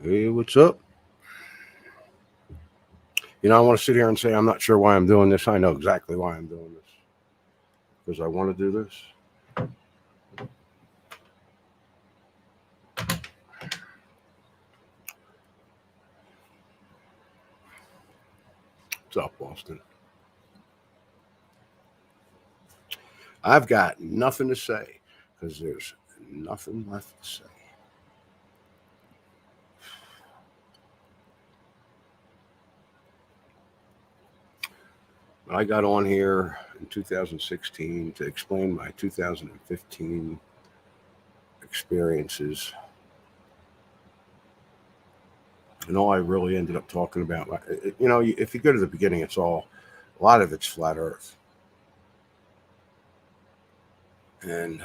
Hey, what's up? I want to sit here and say I'm not sure why I'm doing this. I know exactly why I'm doing this because I want to do this. What's up, Boston? I've got nothing to say because there's nothing left to say. I got on here in 2016 to explain my 2015 experiences. And all I really ended up talking about, if you go to the beginning, a lot of it's flat Earth. And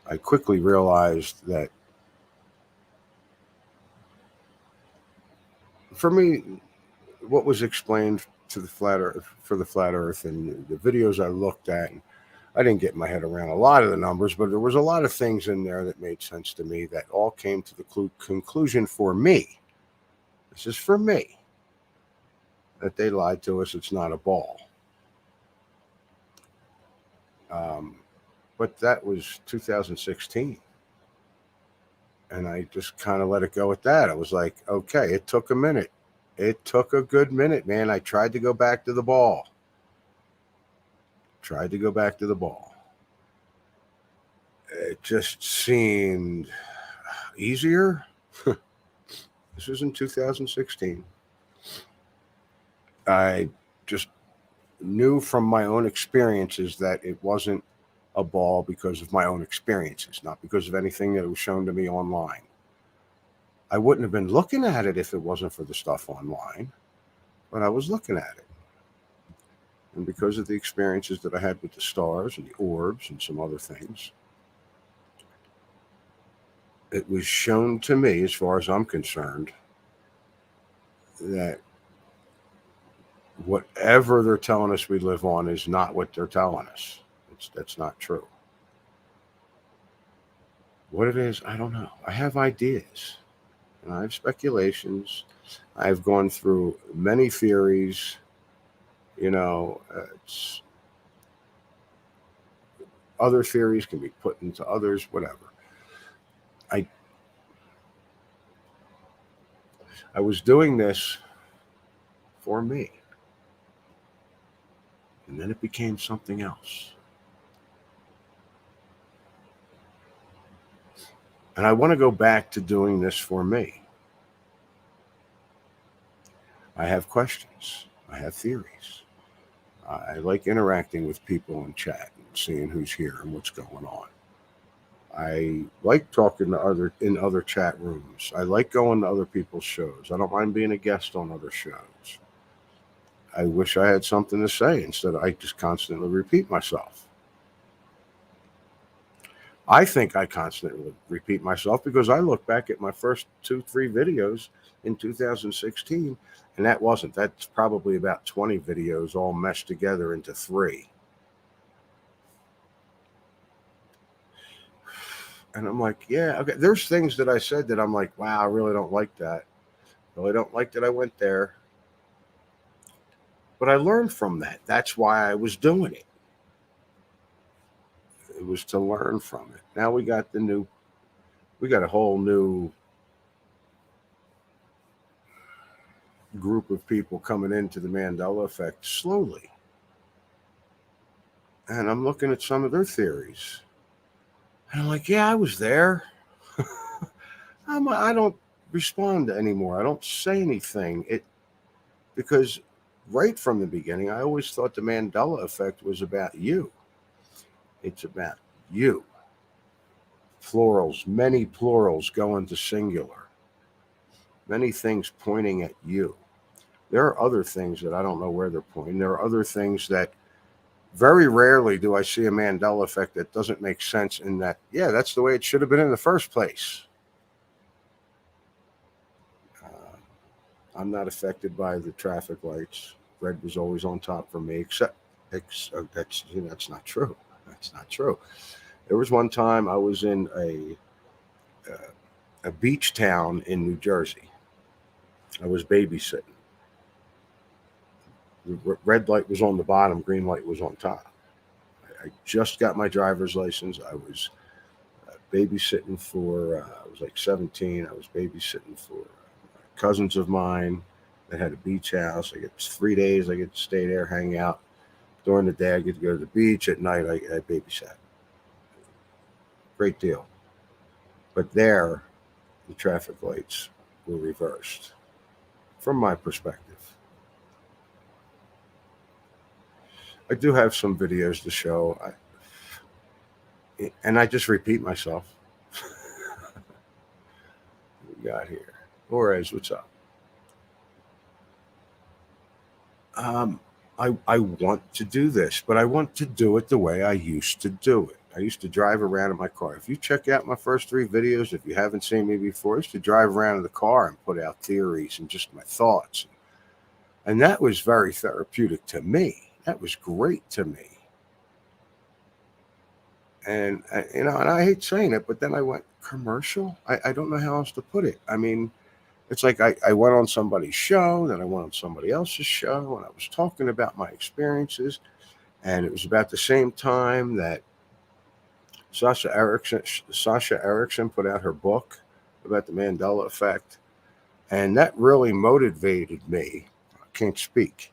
I quickly realized that for me, what was explained to the flat Earth for the flat Earth and the videos I looked at, and I didn't get my head around a lot of the numbers, but there was a lot of things in there that made sense to me that all came to the conclusion for me. This is for me that they lied to us. It's not a ball. Um, but that was 2016. And I just kind of let it go at that. I was like, okay, it took a minute. It took a good minute, man. I tried to go back to the ball. Tried to go back to the ball. It just seemed easier. This was in 2016. I just knew from my own experiences that it wasn't a ball because of my own experiences, not because of anything that was shown to me online. I wouldn't have been looking at it if it wasn't for the stuff online, but I was looking at it. And because of the experiences that I had with the stars and the orbs and some other things, it was shown to me, as far as I'm concerned, that whatever they're telling us we live on is not what they're telling us. That's not true. What it is, I don't know. I have ideas and I have speculations. I've gone through many theories. It's other theories can be put into others, whatever. I I was doing this for me, and then it became something else. And I want to go back to doing this for me. I have questions. I have theories. I like interacting with people in chat and seeing who's here and what's going on. I like talking to other chat rooms. I like going to other people's shows. I don't mind being a guest on other shows. I wish I had something to say instead of I just constantly repeat myself. I think I constantly repeat myself because I look back at my first 2, 3 videos in 2016, and that's probably about 20 videos all meshed together into 3. And I'm like, yeah, okay. There's things that I said that I'm like, wow, I really don't like that. Really don't like that I went there. But I learned from that. That's why I was doing it. It was to learn from it. Now we got a whole new group of people coming into the Mandela Effect slowly. And I'm looking at some of their theories. And I'm like, yeah, I was there. I don't respond anymore. I don't say anything. Because right from the beginning, I always thought the Mandela Effect was about you. It's about you. Plurals, many plurals go into singular. Many things pointing at you. There are other things that I don't know where they're pointing. There are other things that very rarely do I see a Mandela effect that doesn't make sense in that, yeah, that's the way it should have been in the first place. I'm not affected by the traffic lights. Red was always on top for me, except that's not true. That's not true. There was one time I was in a beach town in New Jersey. I was babysitting. The red light was on the bottom, green light was on top. I just got my driver's license. I was babysitting for, I was like 17. I was babysitting for cousins of mine that had a beach house. I get 3 days. I get to stay there, hang out. During the day, I get to go to the beach. At night, I babysat. Great deal. But there, the traffic lights were reversed from my perspective. I do have some videos to show, and I just repeat myself. What we got here? Juarez, what's up? I want to do this, but I want to do it the way I used to do it. I used to drive around in my car. If you check out my first 3 videos, if you haven't seen me before, I used to drive around in the car and put out theories and just my thoughts. And that was very therapeutic to me. That was great to me. And, and I hate saying it, but then I went commercial. I don't know how else to put it. I mean, it's like I went on somebody's show, then I went on somebody else's show, and I was talking about my experiences. And it was about the same time that Sasha Erickson put out her book about the Mandela Effect. And that really motivated me. I can't speak.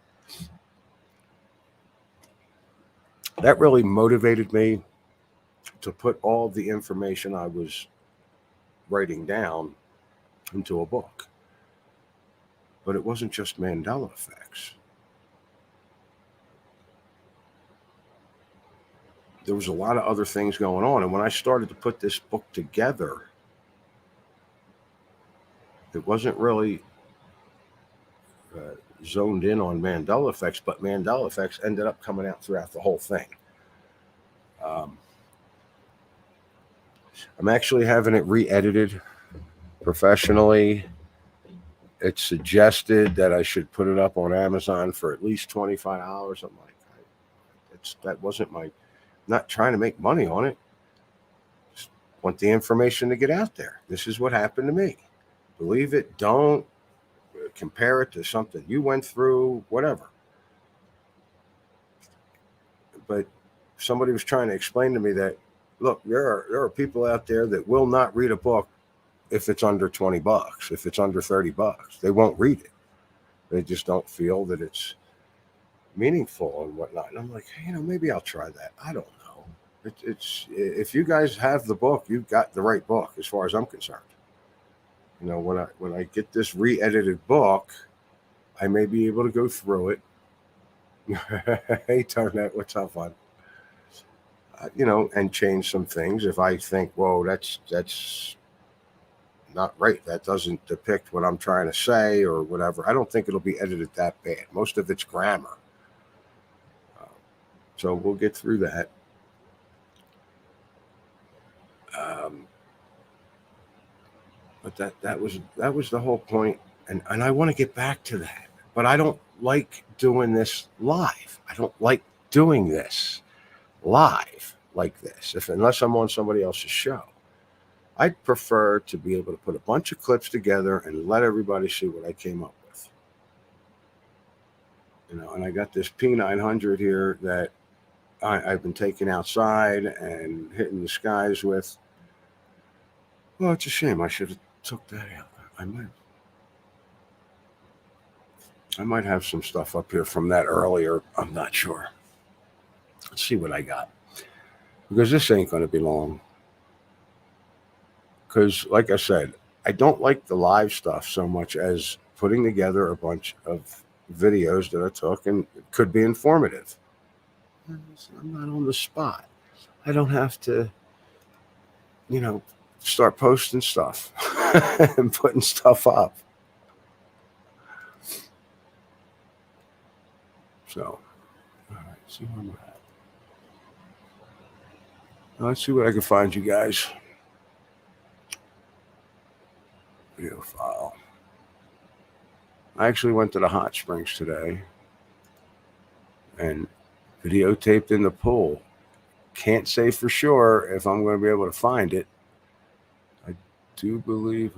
That really motivated me to put all the information I was writing down into a book. But it wasn't just Mandela effects. There was a lot of other things going on. And when I started to put this book together, it wasn't really zoned in on Mandela effects, but Mandela effects ended up coming out throughout the whole thing. I'm actually having it re-edited professionally. It's suggested that I should put it up on Amazon for at least $25. I'm like, that wasn't my, not trying to make money on it. Just want the information to get out there. This is what happened to me. Believe it, don't. Compare it to something you went through, whatever. But somebody was trying to explain to me that, look, there are people out there that will not read a book if it's under $20, if it's under $30. They won't read it. They just don't feel that it's meaningful and whatnot. And I'm like, hey, maybe I'll try that. I don't know. It's if you guys have the book, you've got the right book as far as I'm concerned. When I get this re-edited book, I may be able to go through it. Hey, Tarnet, what's up, bud? And change some things if I think, whoa, that's not right. That doesn't depict what I'm trying to say or whatever. I don't think it'll be edited that bad. Most of it's grammar. So we'll get through that. But that was the whole point, and I want to get back to that. But I don't like doing this live. I don't like doing this live like this, unless I'm on somebody else's show. I'd prefer to be able to put a bunch of clips together and let everybody see what I came up with. And I got this P900 here that I've been taking outside and hitting the skies with. Well, it's a shame. I should have took that out. I might have some stuff up here from that earlier. I'm not sure. Let's see what I got. Because this ain't going to be long. Because, like I said, I don't like the live stuff so much as putting together a bunch of videos that I took and it could be informative. I'm not on the spot. I don't have to, start posting stuff and putting stuff up. So, all right, see where I'm at. Now, let's see what I can find you guys. Video file. I actually went to the hot springs today and videotaped in the pool. can't say for sure if I'm going to be able to find it. I do believe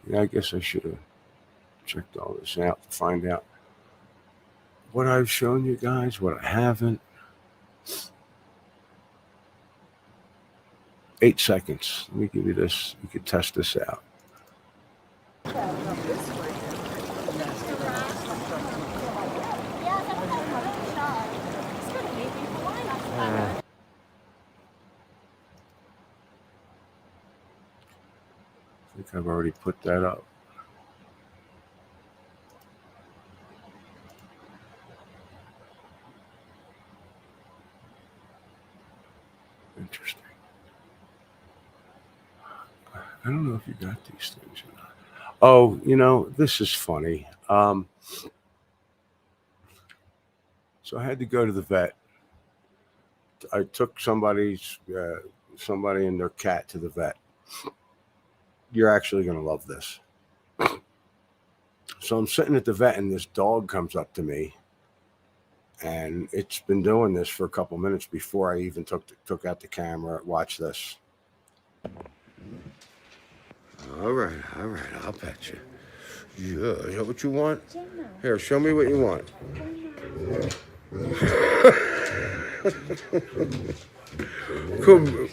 yeah, I guess I should have checked all this out to find out what I've shown you guys, what I haven't. 8 seconds. Let me give you this. You can test this out. I think I've already put that up. Interesting. I don't know if you got these things or not. Oh, you know, this is funny. So I had to go to the vet. I took somebody and their cat to the vet. You're actually going to love this. So I'm sitting at the vet, and this dog comes up to me, and it's been doing this for a couple minutes before I even took out the camera. Watch this. All right, I'll pet you. Yeah, is that what you want? Here, show me what you want. Come.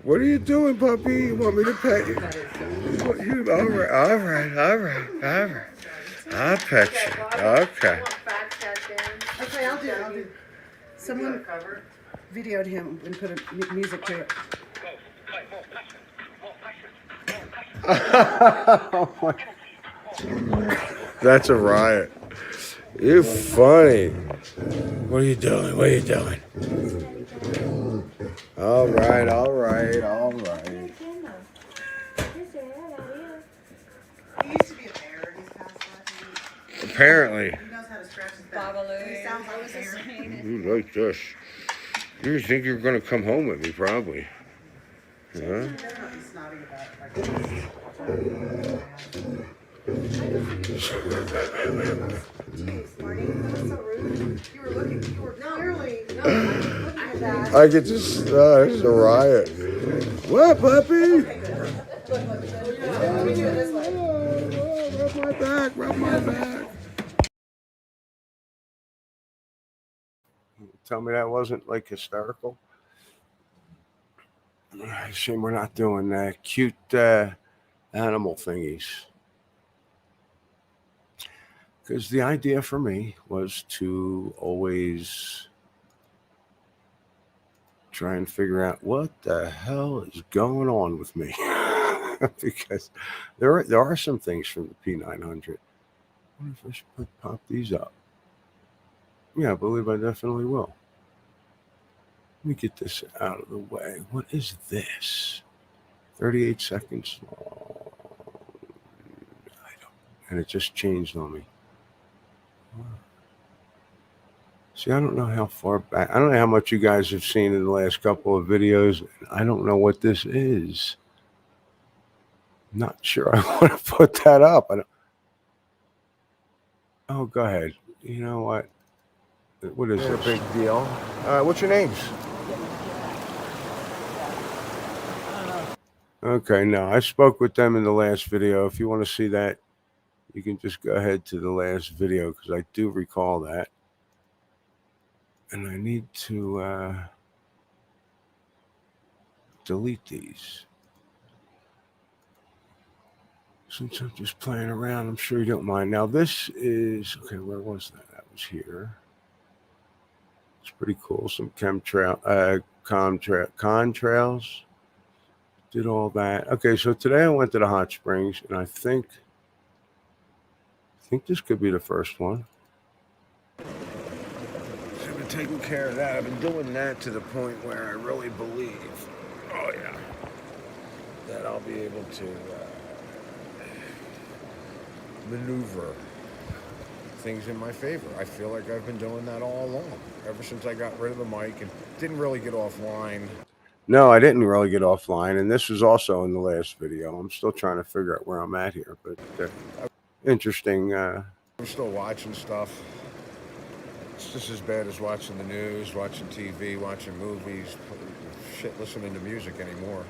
What are you doing, puppy? You want me to pet you? All right. I'll pet you. Okay. Okay, I'll do. Someone videoed him and put music to it. That's a riot. You're funny. What are you doing? All right. He used to be a bear. He's passed away. Apparently. He knows how to scratch his back. He sounds like a bear. You like this. You think you're going to come home with me, probably. Huh? Better not be snotty about it. Marty, that was so rude. You were clearly looking at that. I get this. This is a riot. What, puppy? Okay, good. Look. Let me do it this way. Rub my back. Tell me that wasn't like hysterical. Shame we're not doing cute animal thingies. Because the idea for me was to always try and figure out what the hell is going on with me. Because there are some things from the P900. I wonder if I should pop these up. Yeah, I believe I definitely will. Let me get this out of the way. What is this? 38 seconds long. And it just changed on me. See, I don't know how far back. I don't know how much you guys have seen in the last couple of videos. I don't know what this is. I'm not sure I want to put that up. Oh, go ahead. You know what? What is this? Big deal. What's your names? Okay, no, I spoke with them in the last video. If you want to see that, you can just go ahead to the last video because I do recall that. And I need to delete these. Since I'm just playing around, I'm sure you don't mind. Now this is, okay, where was that? That was here. It's pretty cool. Some contrails. Did all that. Okay, so today I went to the hot springs, and I think this could be the first one. I've been taking care of that. I've been doing that to the point where I really believe, oh yeah, that I'll be able to maneuver things in my favor. I feel like I've been doing that all along, ever since I got rid of the mic and didn't really get offline. No, I didn't really get offline, and this was also in the last video. I'm still trying to figure out where I'm at here, but interesting. I'm still watching stuff. It's just as bad as watching the news, watching TV, watching movies, shit, listening to music anymore.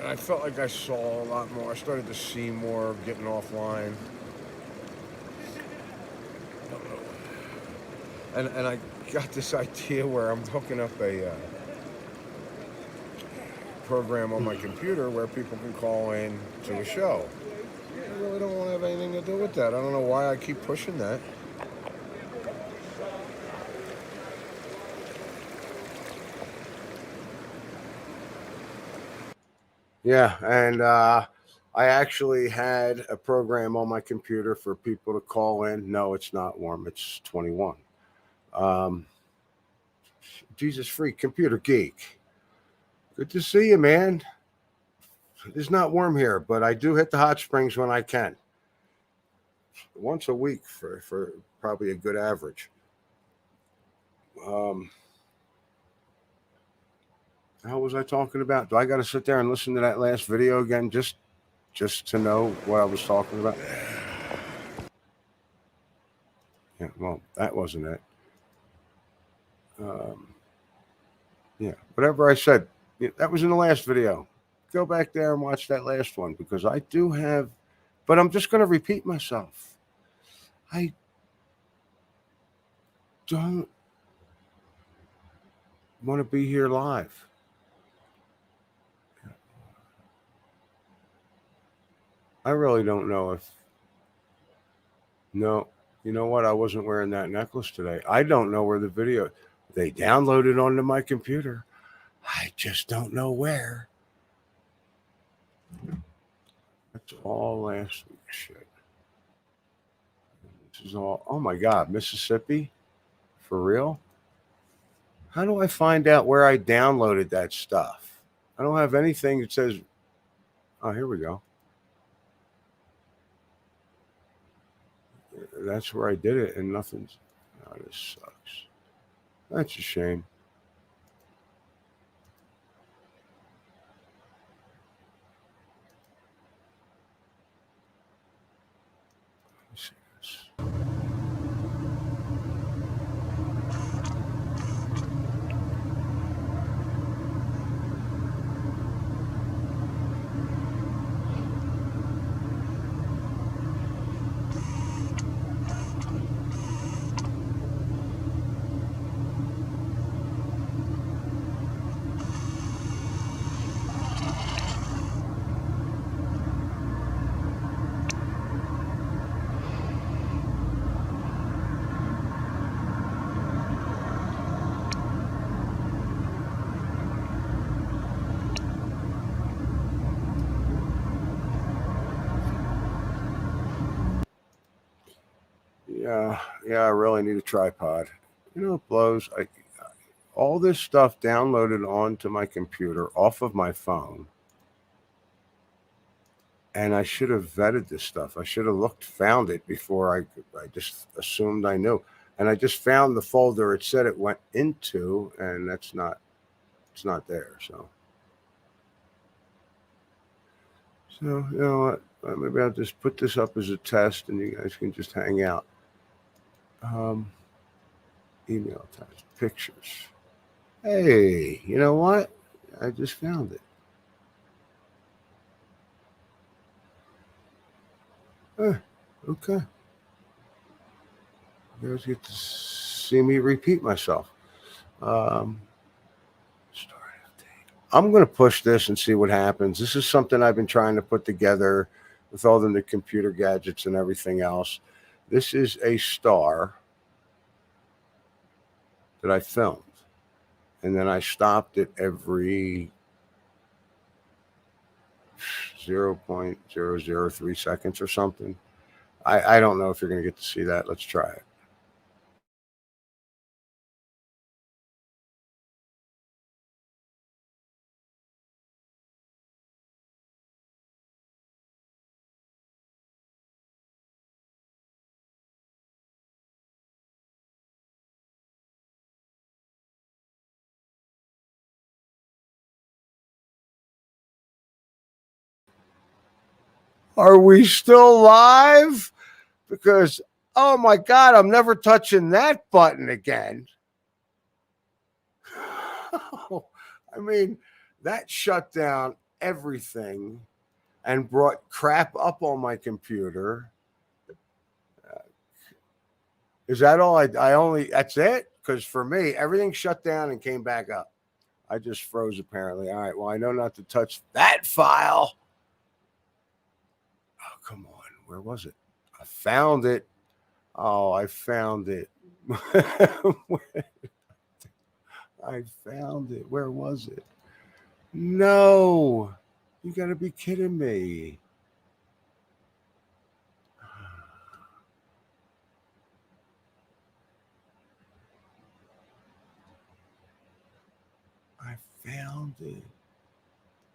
And I felt like I saw a lot more. I started to see more getting offline. And I got this idea where I'm hooking up a program on my computer where people can call in to a show. I really don't want to have anything to do with that. I don't know why I keep pushing that. Yeah, and I actually had a program on my computer for people to call in. No, it's not warm. It's 21. Um, Jesus freak, computer geek. Good to see you, man. It's not warm here, but I do hit the hot springs when I can. Once a week for probably a good average. Um, how was I talking about? Do I got to sit there and listen to that last video again just to know what I was talking about? Yeah, well, that wasn't it. Um, yeah, whatever I said, yeah, that was in the last video. Go back there and watch that last one because I do have, but I'm just going to repeat myself. I don't want to be here live. I really don't know if, no, you know what? I wasn't wearing that necklace today. I don't know where the video, they downloaded onto my computer. I just don't know where. That's all last week's shit. This is all, oh my God, Mississippi? For real? How do I find out where I downloaded that stuff? I don't have anything that says, oh, here we go. That's where I did it, and nothing's, oh, this sucks. That's a shame. Let's see this. Yeah, I really need a tripod. You know, it blows. All this stuff downloaded onto my computer off of my phone, and I should have vetted this stuff. I should have found it before I just assumed I knew. And I just found the folder it said it went into, and it's not there. So you know what? Maybe I'll just put this up as a test, and you guys can just hang out. Um, email attached pictures. Hey, you know what? I just found it. Okay. You guys get to see me repeat myself. Um, start update. I'm going to push this and see what happens. This is something I've been trying to put together with all the new computer gadgets and everything else. This is a star that I filmed, and then I stopped it every 0.003 seconds or something. I don't know if you're going to get to see that. Let's try it. Are we still live? Because, oh my God, I'm never touching that button again. I mean, that shut down everything and brought crap up on my computer. Is that all? That's it? Because for me, everything shut down and came back up. I just froze apparently. All right, well, I know not to touch that file. Oh, come on. Where was it? I found it. Oh, I found it. I found it. Where was it? No. You got to be kidding me. I found it.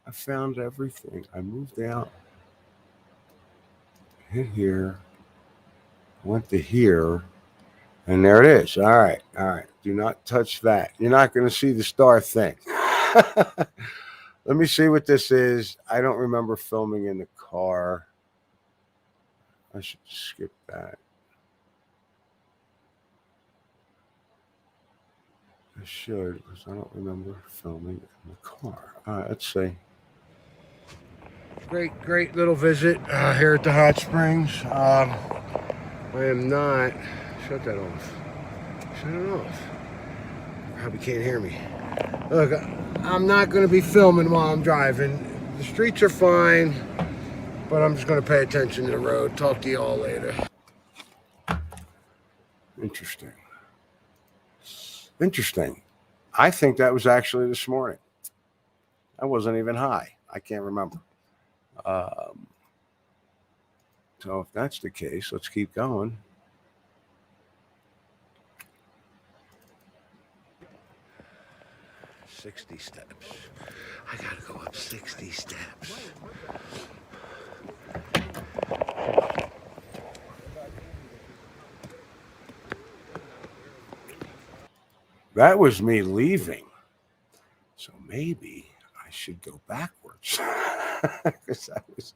I found everything. I moved out. Hit here. Went to here. And there it is. All right. All right. Do not touch that. You're not going to see the star thing. Let me see what this is. I don't remember filming in the car. I should skip that. I should, because I don't remember filming in the car. All right, let's see. Great little visit here at the hot springs. I am not. Shut that off. Shut it off. Probably can't hear me. Look, I'm not going to be filming while I'm driving. The streets are fine, but I'm just going to pay attention to the road. Talk to you all later. Interesting. I think that was actually this morning. I wasn't even high. I can't remember. So if that's the case, let's keep going. "60 steps. I gotta go up 60 steps. That was me leaving. So maybe I should go backwards. Because that was.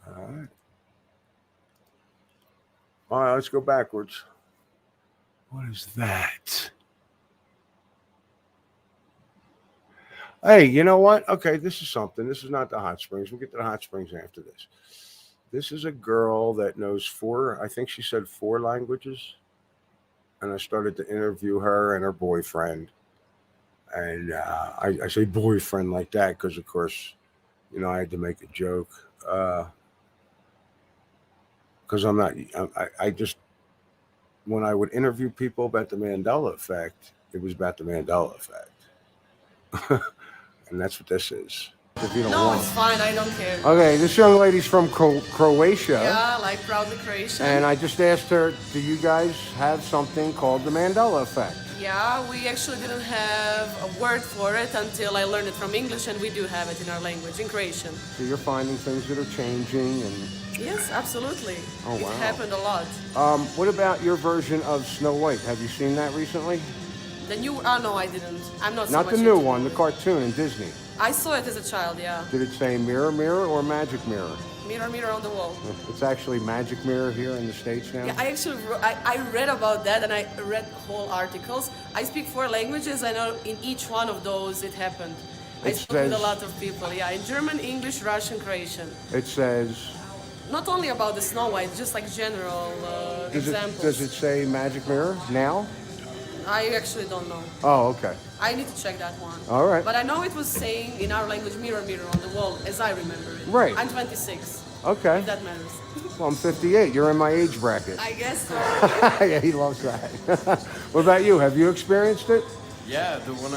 All right. All right, let's go backwards. What is that? Hey, you know what? Okay, this is something. This is not the hot springs. We'll get to the hot springs after this. This is a girl that knows I think she said 4 languages. And I started to interview her and her boyfriend. And I say boyfriend like that because, of course, I had to make a joke. Because I'm not, I just, when I would interview people about the Mandela Effect, it was about the Mandela Effect. And that's what this is. If you don't want. It's fine. I don't care. Okay, this young lady's from Croatia. Yeah, like proudly Croatian. And I just asked her, do you guys have something called the Mandela Effect? Yeah, we actually didn't have a word for it until I learned it from English, and we do have it in our language, in Croatian. So you're finding things that are changing and... Yes, absolutely. Oh, wow. It happened a lot. What about your version of Snow White? Have you seen that recently? The new... Oh, no, I didn't. I'm not so Not much the new into one, the it. cartoon in Disney. I saw it as a child, yeah. Did it say mirror, mirror, or magic mirror? Mirror, mirror on the wall. It's actually magic mirror here in the States now? Yeah, I actually I read about that, and I read whole articles. I speak 4 languages. I know in each one of those it happened. I spoke with a lot of people, yeah, in German, English, Russian, Croatian. It says... Not only about the Snow White, just like general examples. Does it say magic mirror now? I actually don't know. Oh, okay. I need to check that one. All right. But I know it was saying in our language, mirror, mirror on the wall, as I remember it. Right. I'm 26. Okay. If that matters. Well, I'm 58. You're in my age bracket. I guess so. Yeah, he loves that. What about you? Have you experienced it? Yeah, the one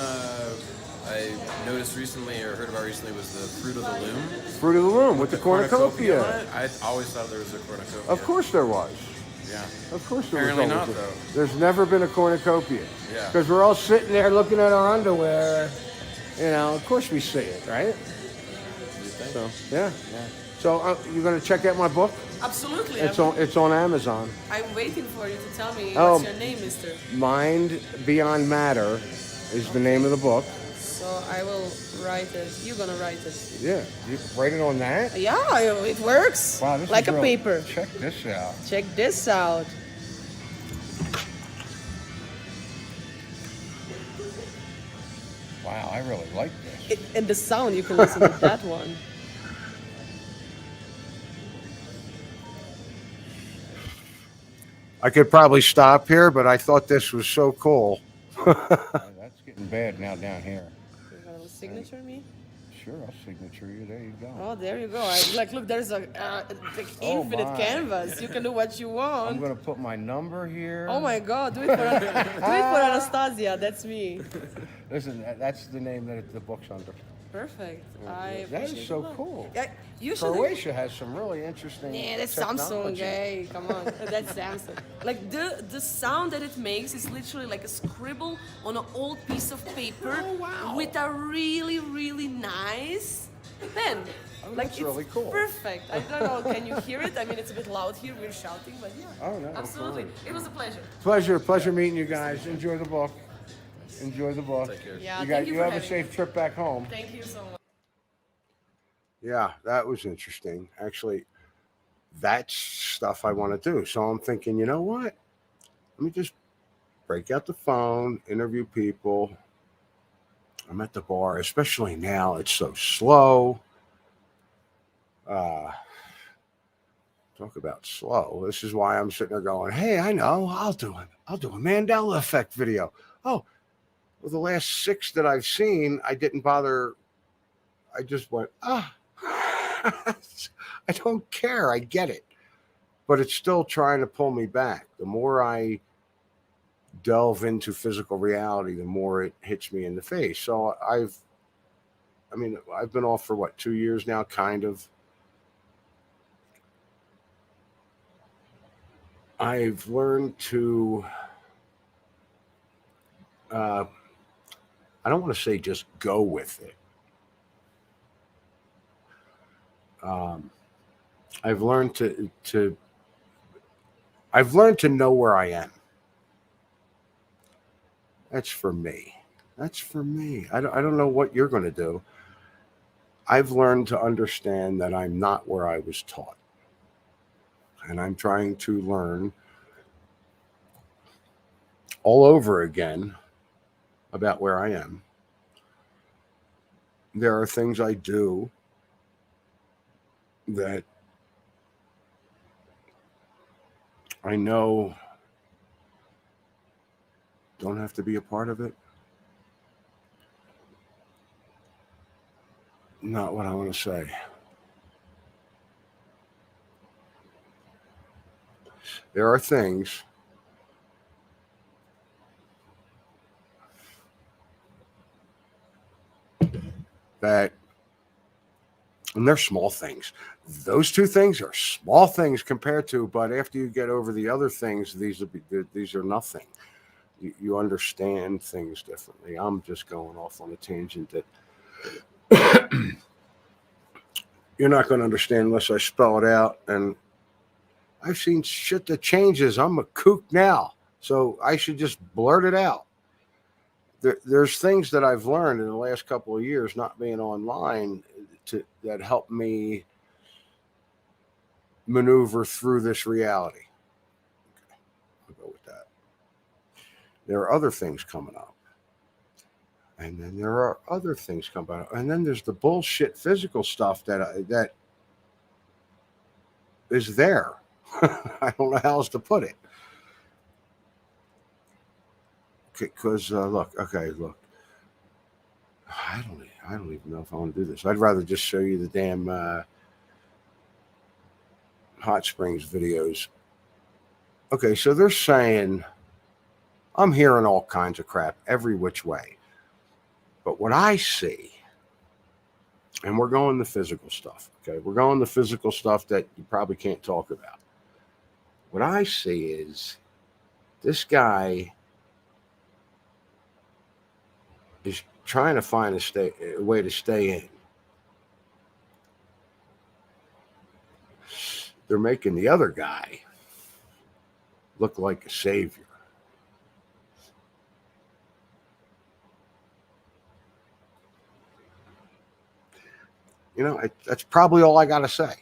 I noticed recently or heard about recently was the Fruit of the Loom. Fruit of the Loom with the cornucopia. on it. I always thought there was a cornucopia. Of course there was. Yeah. Of course there Apparently was. not, always though. There's never been a cornucopia. Yeah. Because we're all sitting there looking at our underwear. Of course we see it, right? So, yeah. So you're going to check out my book? Absolutely. It's on Amazon. I'm waiting for you to tell me Oh. what's your name, mister. Mind Beyond Matter is the name of the book. So I will write it. You're gonna write it. Yeah, you write it on that. Yeah, it works. Wow, this Like is a real. paper. Check this out. Check this out. Wow, I really like this. And the sound, you can listen to that one. I could probably stop here, but I thought this was so cool. That's getting bad now down here. You got a signature me? Sure, I'll signature you. There you go. Oh, there you go. Look, there's a like Oh, infinite my. canvas. You can do what you want. I'm gonna put my number here. Oh my God! Do it for Anastasia. That's me. Listen, that's the name that the book's under. Perfect. I That is appreciate so that. cool. Yeah, you should. Croatia has some really interesting. Yeah, that's Samsung. technology. Hey, come on, that's Samsung. Like the sound that it makes is literally like a scribble on an old piece of paper with a really really nice pen. Like that's it's really cool. Perfect. I don't know. Can you hear it? I mean, it's a bit loud here. We're shouting, but yeah. Oh, no, Absolutely. absolutely. It was a pleasure. Pleasure meeting you guys. Enjoy the book. Enjoy the book. Take care. Yeah. You Thank you for have a having safe me. trip back home. Thank you so much. Yeah, that was interesting. Actually, that's stuff I want to do. So I'm thinking, you know what? Let me just break out the phone, interview people. I'm at the bar, especially now. It's so slow. Talk about slow. This is why I'm sitting there going, hey, I know, I'll do a Mandela Effect video. Oh, well, the last 6 that I've seen, I didn't bother. I just went, I don't care. I get it. But it's still trying to pull me back. The more I delve into physical reality, the more it hits me in the face. So I've been off for 2 years now, kind of. I've learned to, I don't want to say just go with it. I've learned to know where I am. That's for me. That's for me. I don't know what you're going to do. I've learned to understand that I'm not where I was taught. And I'm trying to learn all over again about where I am. There are things I do that I know don't have to be a part of it. Not what I want to say. There are things that, and they're small things. Those 2 things are small things compared to, but after you get over the other things, these are nothing. You understand things differently. I'm just going off on a tangent that you're not going to understand unless I spell it out. And I've seen shit that changes. I'm a kook now, so I should just blurt it out. There's things that I've learned in the last couple of years, not being online, that help me maneuver through this reality. Okay, I'll go with that. There are other things coming up. And then there are other things coming up. And then there's the bullshit physical stuff that is there. I don't know how else to put it. Because look. I don't even know if I want to do this. I'd rather just show you the damn hot springs videos. Okay, so they're saying, I'm hearing all kinds of crap every which way. But what I see, and we're going the physical stuff, okay? We're going the physical stuff that you probably can't talk about. What I see is this guy is trying to find a way to stay in. They're making the other guy look like a savior. You know, that's probably all I got to say.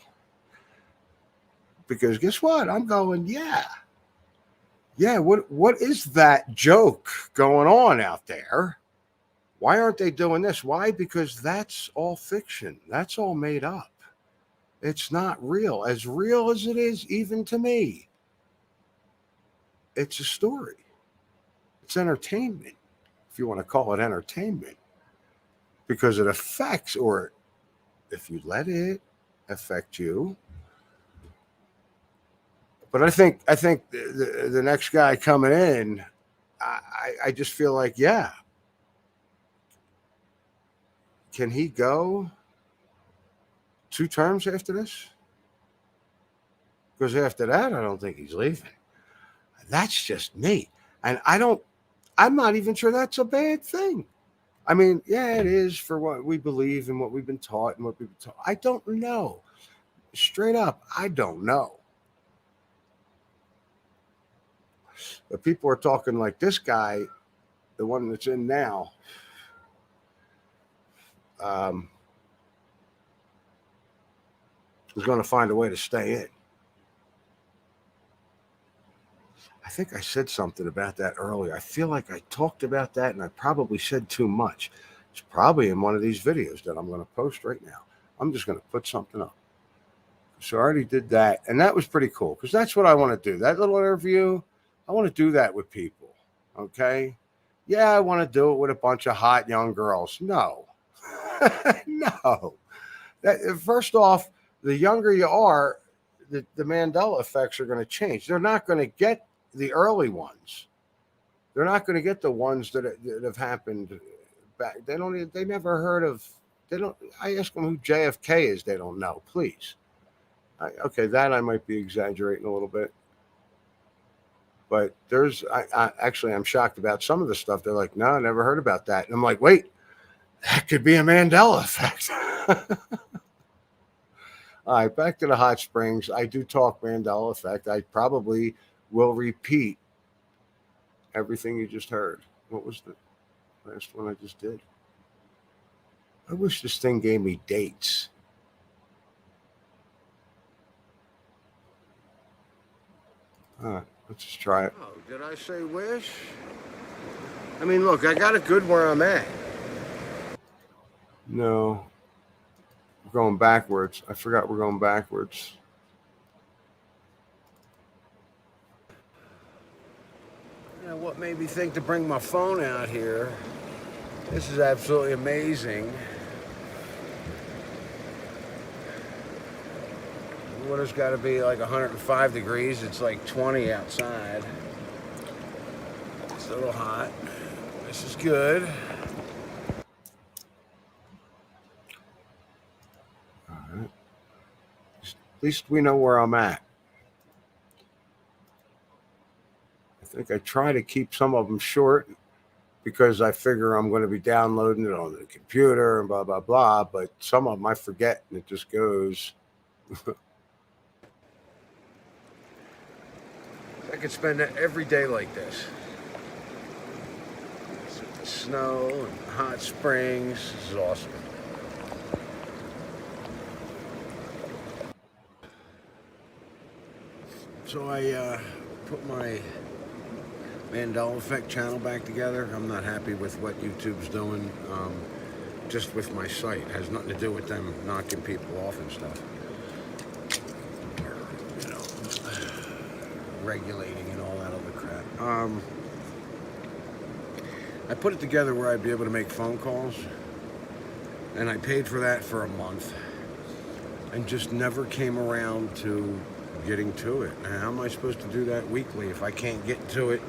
Because guess what? I'm going, yeah. Yeah, what is that joke going on out there? Why aren't they doing this? Why? Because that's all fiction. That's all made up. It's not real. As real as it is, even to me, it's a story. It's entertainment, if you want to call it entertainment, because it affects, or if you let it affect you. But I think the next guy coming in, I just feel like, yeah, can he go 2 terms after this? Because after that, I don't think he's leaving. That's just me. And I'm not even sure that's a bad thing. I mean, yeah, it is for what we believe and what we've been taught and what we've been taught. I don't know. Straight up, I don't know. But people are talking like this guy, the one that's in now, is going to find a way to stay in. I think I said something about that earlier. I feel like I talked about that and I probably said too much. It's probably in one of these videos that I'm going to post right now. I'm just going to put something up. So I already did that. And that was pretty cool because that's what I want to do. That little interview, I want to do that with people. Okay. Yeah, I want to do it with a bunch of hot young girls. No. No. First off, the younger you are, the Mandela effects are going to change. They're not going to get the early ones. They're not going to get the ones that have happened back. They never heard of. They don't. I ask them who JFK is. They don't know. Please. Okay, that I might be exaggerating a little bit. But I'm shocked about some of the stuff. They're like, no, I never heard about that. And I'm like, wait, that could be a Mandela effect. All right, back to the hot springs. I do talk Mandela effect. I probably will repeat everything you just heard. What was the last one I just did? I wish this thing gave me dates. All right, let's just try it. Oh, did I say wish? I mean, look, I got it good where I'm at. No. We're going backwards. I forgot we're going backwards. Now, what made me think to bring my phone out here? This is absolutely amazing. The water's got to be like 105 degrees. It's like 20 outside. It's a little hot. This is good. All right. At least we know where I'm at. I think I try to keep some of them short because I figure I'm going to be downloading it on the computer and blah, blah, blah. But some of them I forget and it just goes. I could spend every day like this. Snow and hot springs. This is awesome. So I put my Mandela Effect channel back together. I'm not happy with what YouTube's doing. Just with my site. It has nothing to do with them knocking people off and stuff. You know, regulating and all that other crap. I put it together where I'd be able to make phone calls. And I paid for that for a month. And just never came around to getting to it. Now, how am I supposed to do that weekly if I can't get to it?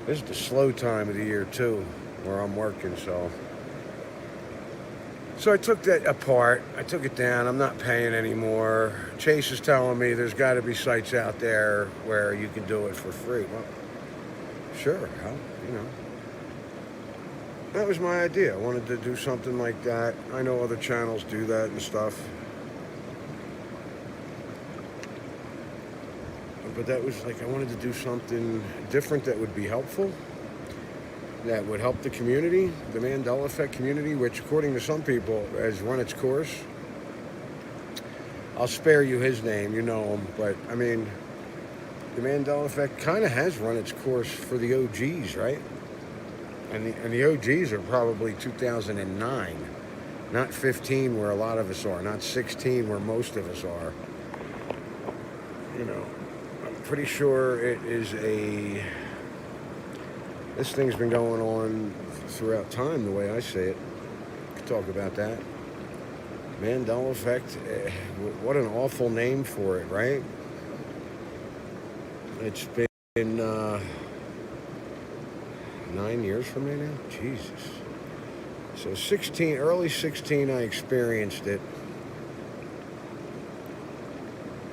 This is the slow time of the year too, where I'm working, so I took that apart. I took it down. I'm not paying anymore. Chase is telling me there's got to be sites out there where you can do it for free. Well, sure, you know. That was my idea. I wanted to do something like that. I know other channels do that and stuff. But that was like, I wanted to do something different that would be helpful, that would help the community, the Mandela Effect community, which according to some people has run its course. I'll spare you his name, you know him, but I mean, the Mandela Effect kind of has run its course for the OGs, right? And the OGs are probably 2009, not 15 where a lot of us are, not 16 where most of us are. You know, I'm pretty sure it is a. This thing's been going on throughout time, the way I see it. We could talk about that. Mandela Effect. What an awful name for it, right? It's been 9 years from me now. Jesus. So 16, early 16, I experienced it.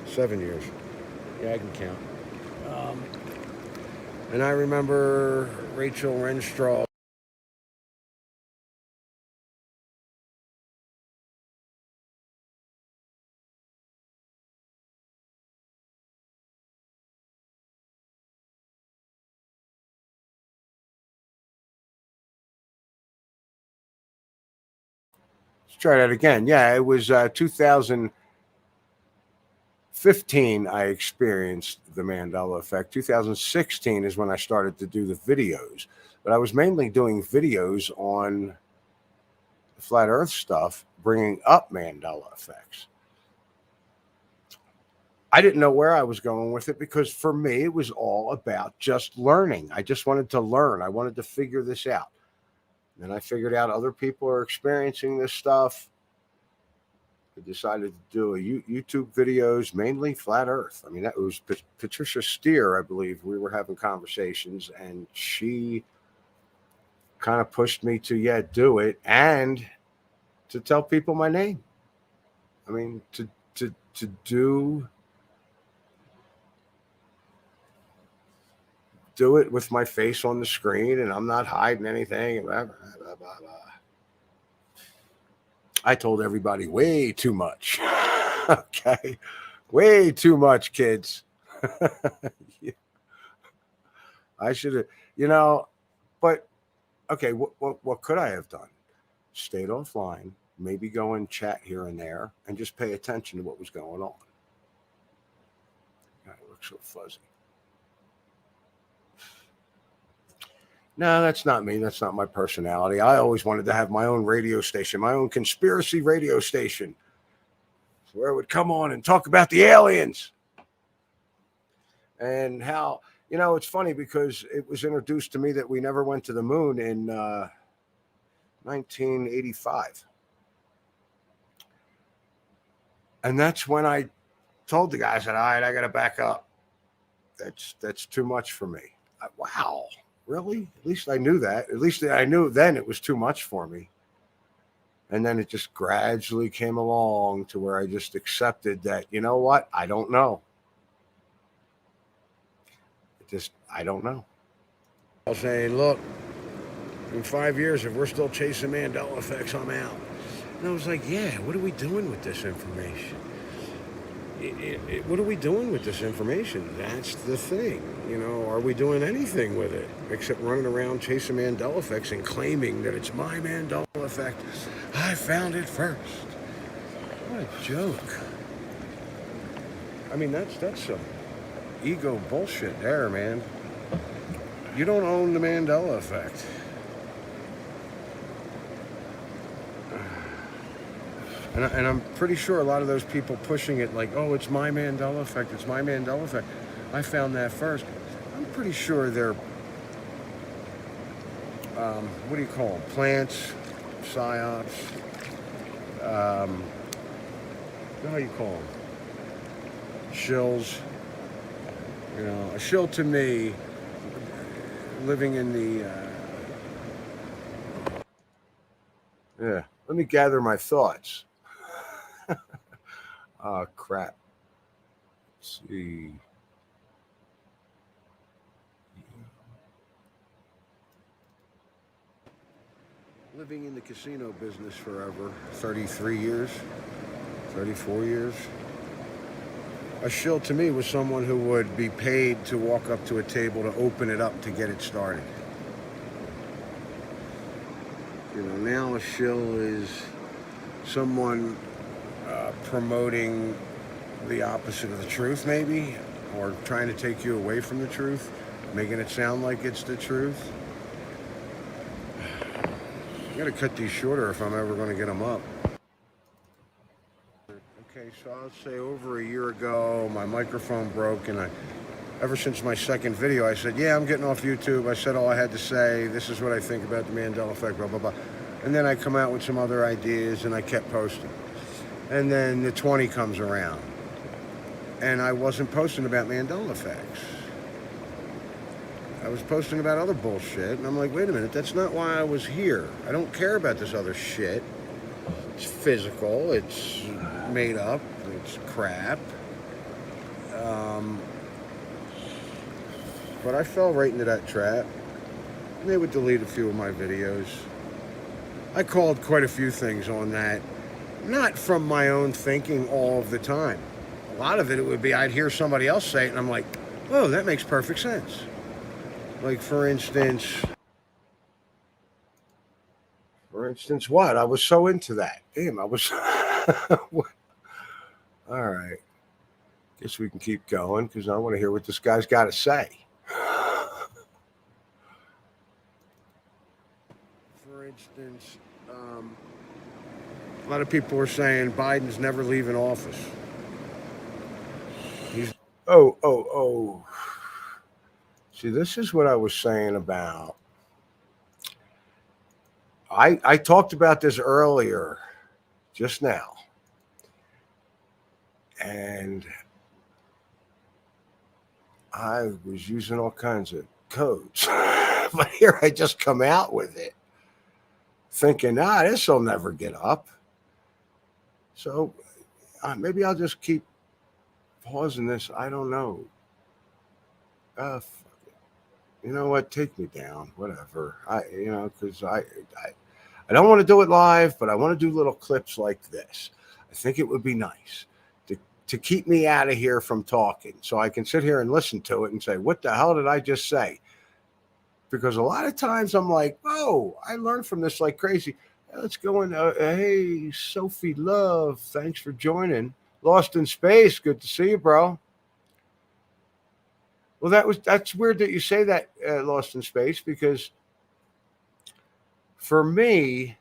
7 years. Yeah, I can count. And I remember Rachel Renstraw Let's try that again. Yeah, it was 2015 I experienced the Mandela Effect. 2016 is when I started to do the videos. But I was mainly doing videos on the flat earth stuff, bringing up Mandela effects. I didn't know where I was going with it because for me, it was all about just learning. I just wanted to learn. I wanted to figure this out. And I figured out other people are experiencing this stuff. I decided to do a YouTube videos, mainly flat Earth. I mean, that was Patricia Steer, I believe. We were having conversations, and she kind of pushed me to do it and to tell people my name. I mean, to do it with my face on the screen, and I'm not hiding anything. Blah, blah, blah, blah, blah. I told everybody way too much. Okay, way too much, kids. I should have, but okay, what could I have done? Stayed offline, maybe go and chat here and there, and just pay attention to what was going on. God, it looks so fuzzy. No, that's not me. That's not my personality. I always wanted to have my own radio station, my own conspiracy radio station, where I would come on and talk about the aliens. And how, it's funny because it was introduced to me that we never went to the moon in 1985. And that's when I told the guy, I said, all right, I got to back up. That's too much for me. Wow. Really? At least I knew that. At least I knew then it was too much for me. And then it just gradually came along to where I just accepted that, you know what? I don't know. I don't know. I was saying, look, in 5 years, if we're still chasing Mandela effects, I'm out. And I was like, yeah, what are we doing with this information? What are we doing with this information? That's the thing. Are we doing anything with it except running around chasing Mandela effects and claiming that it's my Mandela effect? I found it first. What a joke. I mean, that's some ego bullshit there, man. You don't own the Mandela effect. And I'm pretty sure a lot of those people pushing it like, oh, it's my Mandela effect, it's my Mandela effect. I found that first. I'm pretty sure they're, what do you call them? Plants, psyops. What do you call them? Shills. A shill to me, living in the, yeah, let me gather my thoughts. Oh, crap. Let's see. Living in the casino business forever, 33 years, 34 years. A shill to me was someone who would be paid to walk up to a table to open it up to get it started. Now a shill is someone promoting the opposite of the truth, maybe, or trying to take you away from the truth, making it sound like it's the truth. I gotta cut these shorter if I'm ever gonna get them up. Okay, so I'll say over a year ago, my microphone broke, and ever since my second video, I said, yeah, I'm getting off YouTube. I said all I had to say. This is what I think about the Mandela Effect, blah, blah, blah. And then I come out with some other ideas, and I kept posting. And then the 20 comes around, and I wasn't posting about Mandela Effects. I was posting about other bullshit, and I'm like, wait a minute, that's not why I was here. I don't care about this other shit. It's physical, it's made up, it's crap. But I fell right into that trap. And they would delete a few of my videos. I called quite a few things on that, not from my own thinking all of the time. A lot of it would be I'd hear somebody else say it, and I'm like, oh, that makes perfect sense. Like, for instance, what? I was so into that. Damn, I was... All right. Guess we can keep going, because I want to hear what this guy's got to say. For instance, a lot of people are saying Biden's never leaving office. He's... Oh. See, this is what I was saying about... I talked about this earlier, just now. And I was using all kinds of codes. But here I just come out with it, thinking, this will never get up. So maybe I'll just keep pausing this. I don't know. Fuck it. You know what? Take me down. Whatever. Because I don't want to do it live, but I want to do little clips like this. I think it would be nice to keep me out of here from talking, so I can sit here and listen to it and say, what the hell did I just say? Because a lot of times I'm like, oh, I learned from this like crazy. Let's go in. Hey, Sophie Love, thanks for joining. Lost in Space, good to see you, bro. Well, that's weird that you say that, Lost in Space, because for me,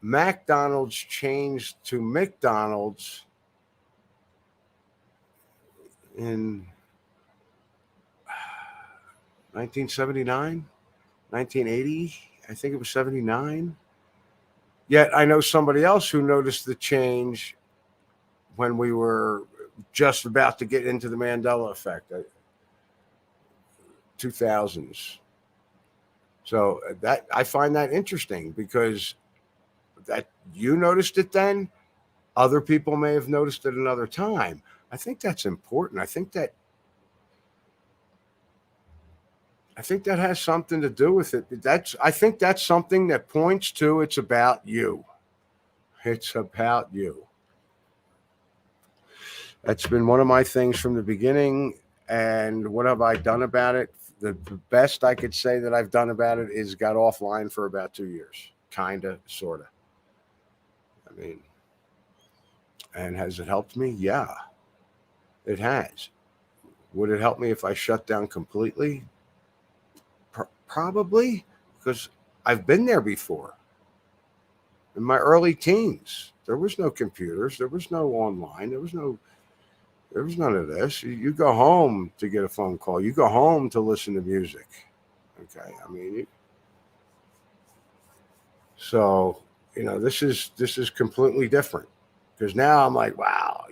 McDonald's changed to McDonald's in 1979, 1980. I think it was 79. Yet I know somebody else who noticed the change when we were just about to get into the Mandela Effect, 2000s. So that I find that interesting, because that you noticed it then, other people may have noticed it another time. I think that's important. I think that has something to do with it. I think that's something that points to it's about you. It's about you. That's been one of my things from the beginning. And what have I done about it? The best I could say that I've done about it is got offline for about 2 years. Kinda, sorta. I mean, and has it helped me? Yeah, it has. Would it help me if I shut down completely? Probably, because I've been there before. In my early teens, there was no computers, there was no online, there was none of this. You go home to get a phone call. You go home to listen to music. Okay, I mean, so this is completely different, because now I'm like, wow,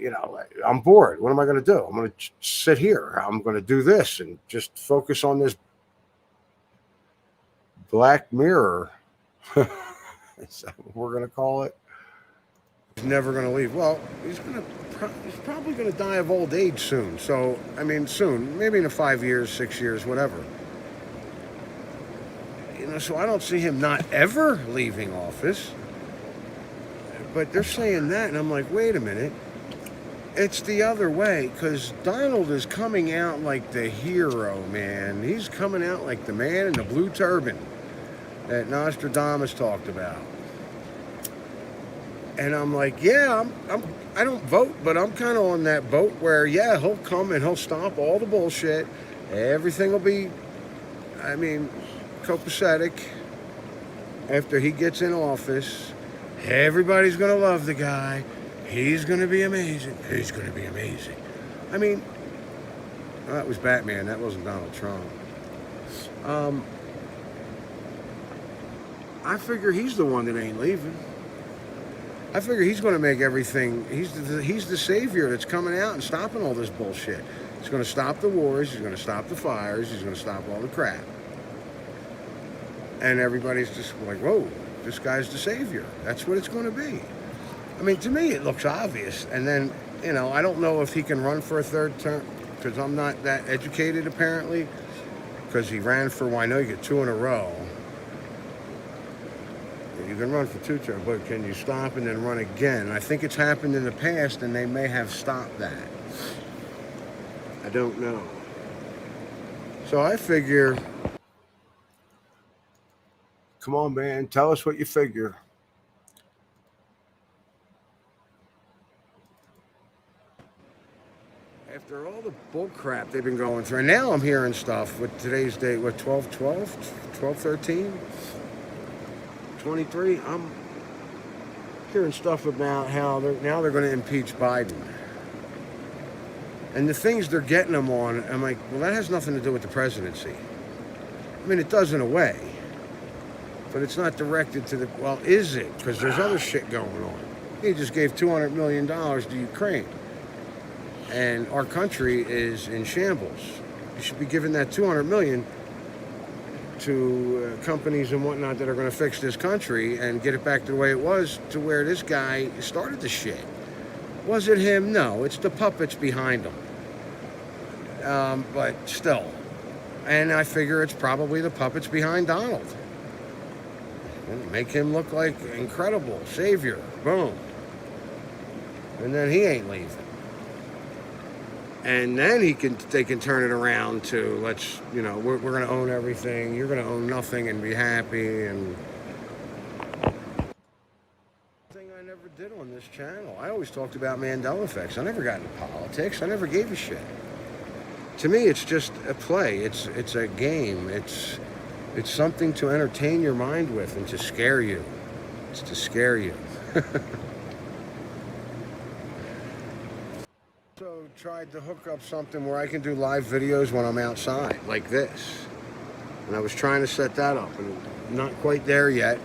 I'm bored. What am I going to do? I'm going to sit here. I'm going to do this and just focus on this Black Mirror. Is that what we're going to call it? He's never going to leave. Well, he's probably going to die of old age soon. So, I mean, soon, maybe in 5 years, 6 years, whatever. So I don't see him not ever leaving office. But they're saying that, and I'm like, wait a minute. It's the other way, because Donald is coming out like the hero, man. He's coming out like the man in the blue turban that Nostradamus talked about. And I'm like, yeah, I don't vote, but I'm kind of on that boat where, yeah, he'll come and he'll stop all the bullshit. Everything will be, I mean, copacetic. After he gets in office, everybody's going to love the guy. He's going to be amazing. He's going to be amazing. I mean, well, that was Batman. That wasn't Donald Trump. I figure he's the one that ain't leaving. I figure he's going to make everything. He's the savior that's coming out and stopping all this bullshit. He's going to stop the wars. He's going to stop the fires. He's going to stop all the crap. And everybody's just like, whoa, this guy's the savior. That's what it's going to be. I mean, to me, it looks obvious. And then, you know, I don't know if he can run for a third term because I'm not that educated, apparently. Because he ran for, well, I know you get 2 in a row. You can run for 2 terms, but can you stop and then run again? I think it's happened in the past, and they may have stopped that. I don't know. So I figure, come on, man, tell us what you figure. After all the bull crap they've been going through, and now I'm hearing stuff with today's date, what, 12/13? 23, I'm hearing stuff about how they're going to impeach Biden. And the things they're getting them on, I'm like, well, that has nothing to do with the presidency. I mean, it does in a way. But it's not directed to the, well, is it? Because there's other shit going on. He just gave $200 million to Ukraine. And our country is in shambles. You should be giving that $200 million to companies and whatnot that are going to fix this country and get it back to the way it was, to where this guy started the shit. Was it him? No, it's the puppets behind him. But still. And I figure it's probably the puppets behind Donald. And make him look like incredible savior. Boom. And then he ain't leaving. And then they can turn it around to, let's, you know, we're going to own everything. You're going to own nothing and be happy. And thing I never did on this channel. I always talked about Mandela Effects. I never got into politics. I never gave a shit. To me, it's just a play. It's a game. It's something to entertain your mind with and to scare you. It's to scare you. Tried to hook up something where I can do live videos when I'm outside, like this. And I was trying to set that up, and not quite there yet.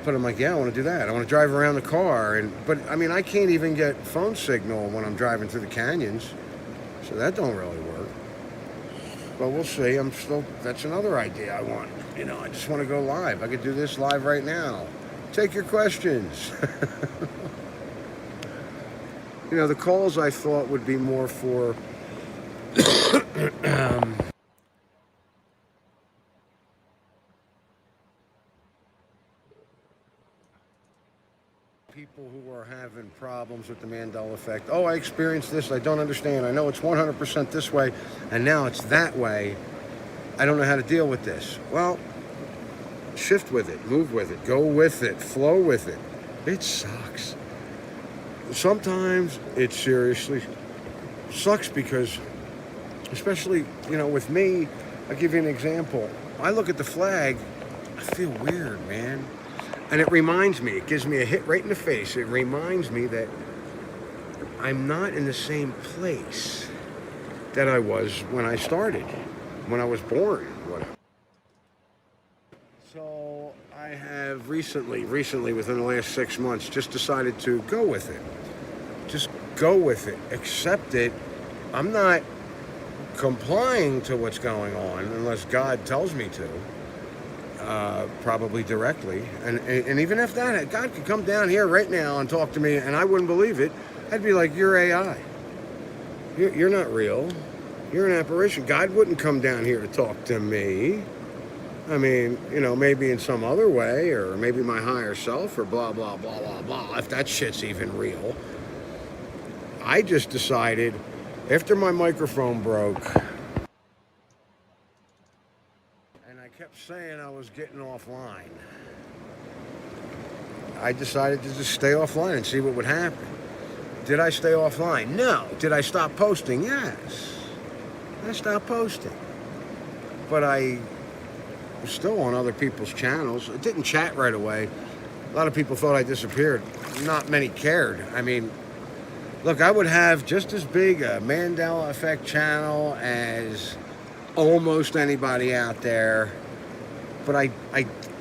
But I'm like, yeah, I want to do that. I want to drive around the car, but I mean, I can't even get phone signal when I'm driving through the canyons, so that don't really work. But we'll see. That's another idea I want. You know, I just want to go live. I could do this live right now. Take your questions. You know, the calls I thought would be more for people who are having problems with the Mandela Effect. Oh, I experienced this. I don't understand. I know it's 100% this way, and now it's that way. I don't know how to deal with this. Well, shift with it. Move with it. Go with it. Flow with it. It sucks. Sometimes it seriously sucks because, especially, you know, with me, I'll give you an example. I look at the flag, I feel weird, man. And it reminds me, it gives me a hit right in the face. It reminds me that I'm not in the same place that I was when I started, when I was born, whatever. So I have recently, within the last 6 months, just decided to go with it. Just go with it. Accept it. I'm not complying to what's going on unless God tells me to, probably directly. And even if that, God could come down here right now and talk to me and I wouldn't believe it. I'd be like, you're AI. You're not real. You're an apparition. God wouldn't come down here to talk to me. I mean, you know, maybe in some other way, or maybe my higher self, or blah, blah, blah, blah, blah, if that shit's even real. I just decided, after my microphone broke, and I kept saying I was getting offline, I decided to just stay offline and see what would happen. Did I stay offline? No. Did I stop posting? Yes. I stopped posting. But I was still on other people's channels. I didn't chat right away. A lot of people thought I disappeared. Not many cared. I mean, look, I would have just as big a Mandela Effect channel as almost anybody out there. But I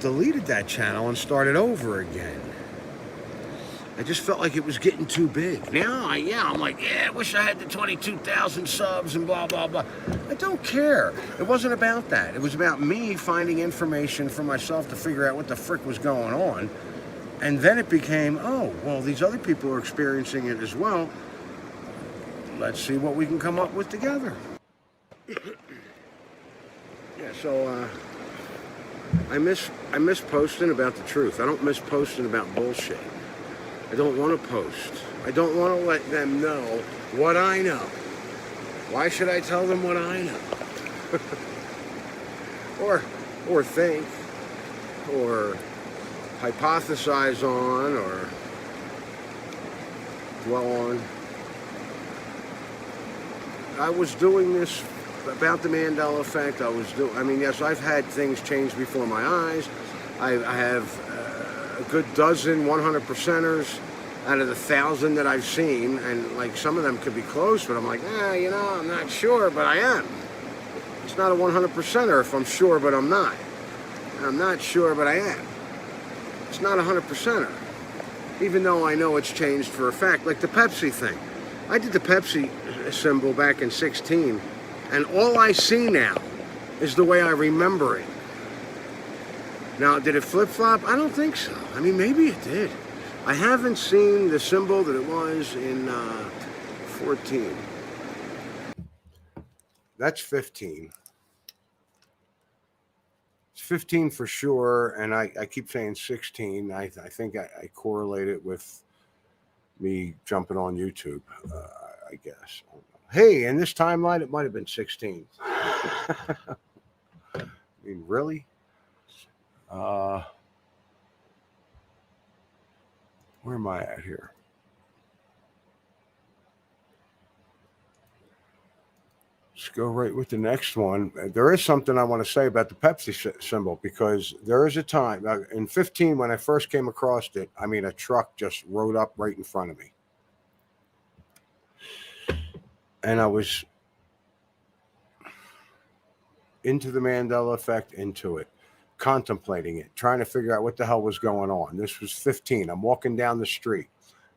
deleted that channel and started over again. I just felt like it was getting too big. Now, I'm like, I wish I had the 22,000 subs and blah, blah, blah. I don't care. It wasn't about that. It was about me finding information for myself to figure out what the frick was going on. And then it became, oh, well, these other people are experiencing it as well. Let's see what we can come up with together. So I miss posting about the truth. I don't miss posting about bullshit. I don't want to post. I don't want to let them know what I know. Why should I tell them what I know? or think, or hypothesize on, or dwell on. I was doing this about the Mandela Effect. Yes, I've had things change before my eyes. I have a good dozen 100%ers out of the 1,000 that I've seen, and like some of them could be close, but I'm like, I'm not sure, but I am. It's not a 100%er if I'm sure, but I'm not. I'm not sure, but I am. It's not a 100%er, even though I know it's changed for a fact. Like the Pepsi thing. I did the Pepsi symbol back in 16, and all I see now is the way I remember it. Now, did it flip-flop? I don't think so. I mean, maybe it did. I haven't seen the symbol that it was in 14. That's 15. It's 15 for sure, and I keep saying 16. I think I correlate it with me jumping on YouTube, I guess. Hey, in this timeline, it might have been 16. I mean, really? Where am I at here? Let's go right with the next one. There is something I want to say about the Pepsi symbol, because there is a time in 15 when I first came across it. I mean, a truck just rode up right in front of me, and I was into the Mandela Effect, into it, contemplating it, trying to figure out what the hell was going on. This was 15. I'm walking down the street.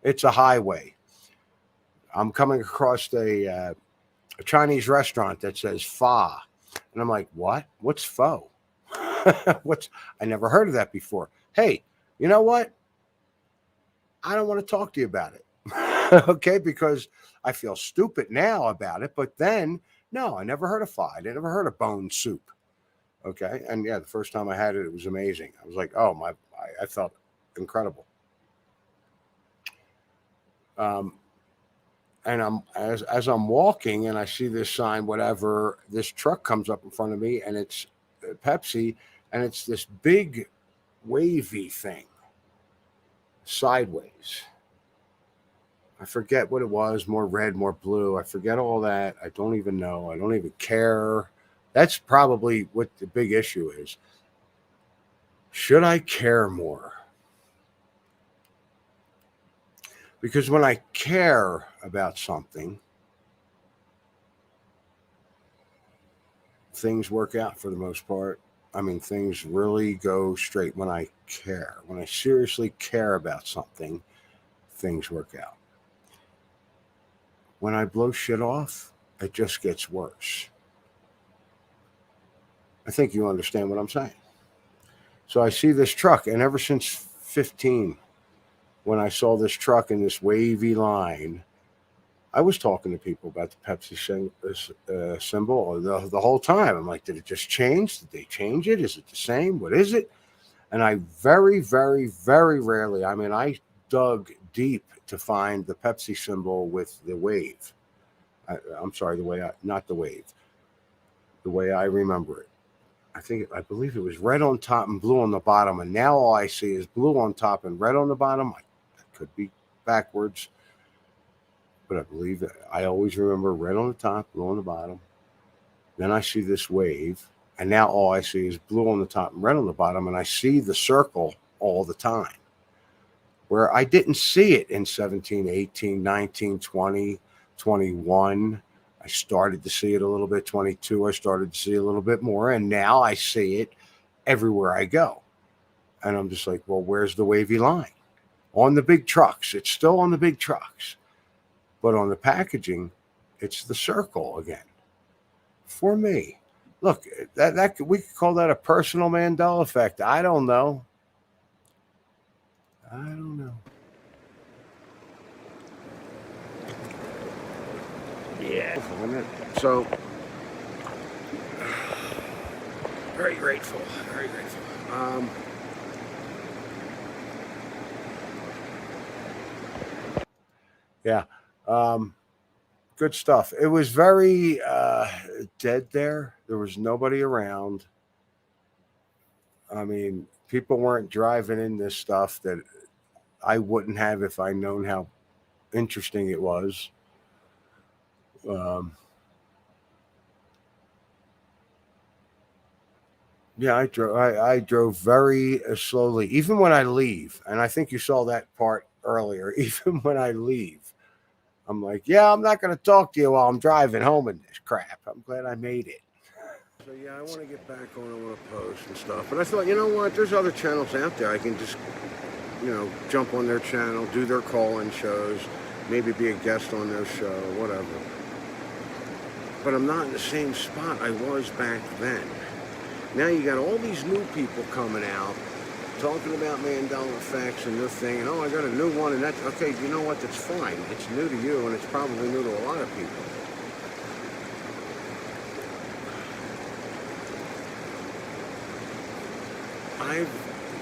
It's a highway. I'm coming across a Chinese restaurant that says pho. And I'm like, what? What's pho? I never heard of that before. Hey, you know what? I don't want to talk to you about it. Okay, because I feel stupid now about it. But then, no, I never heard of pho. I never heard of bone soup. Okay, and yeah, the first time I had it, it was amazing. I was like, oh my, I felt incredible. And I'm as I'm walking and I see this sign, whatever, this truck comes up in front of me, and it's Pepsi, and it's this big wavy thing sideways. I forget what it was, more red, more blue. I forget all that. I don't even know. I don't even care. That's probably what the big issue is. Should I care more? Because when I care about something, things work out for the most part. I mean, things really go straight when I care. When I seriously care about something, things work out. When I blow shit off, it just gets worse. I think you understand what I'm saying. So I see this truck, and ever since 15, when I saw this truck in this wavy line, I was talking to people about the Pepsi symbol the whole time. I'm like, did it just change? Did they change it? Is it the same? What is it? And I very, very, very rarely, I mean, I dug deep to find the Pepsi symbol with the wave. I'm sorry, not the wave. The way I remember it. I believe it was red on top and blue on the bottom, and now all I see is blue on top and red on the bottom. I could be backwards, but I believe that I always remember red on the top, blue on the bottom. Then I see this wave, and now all I see is blue on the top and red on the bottom, and I see the circle all the time, where I didn't see it in 17, 18, 19, 20, 21. I started to see it a little bit. 22, I started to see a little bit more, and now I see it everywhere I go. And I'm just like, well, where's the wavy line? On the big trucks. It's still on the big trucks. But on the packaging, it's the circle again. For me. Look, that we could call that a personal Mandela effect. I don't know. I don't know. Yeah. So, very grateful. Very grateful. Yeah. Good stuff. It was very dead there. There was nobody around. I mean, people weren't driving in this stuff that I wouldn't have if I'd known how interesting it was. Yeah, I drove very slowly, even when I leave. And I think you saw that part earlier. Even when I leave, I'm like, yeah, I'm not going to talk to you while I'm driving home in this crap. I'm glad I made it. So yeah, I want to get back on. I want to post and stuff. But I thought, you know what? There's other channels out there. I can just, jump on their channel, do their call-in shows, maybe be a guest on their show, whatever. But I'm not in the same spot I was back then. Now you got all these new people coming out, talking about Mandela Effects and their thing, and I got a new one, and that's, okay, you know what, that's fine. It's new to you, and it's probably new to a lot of people.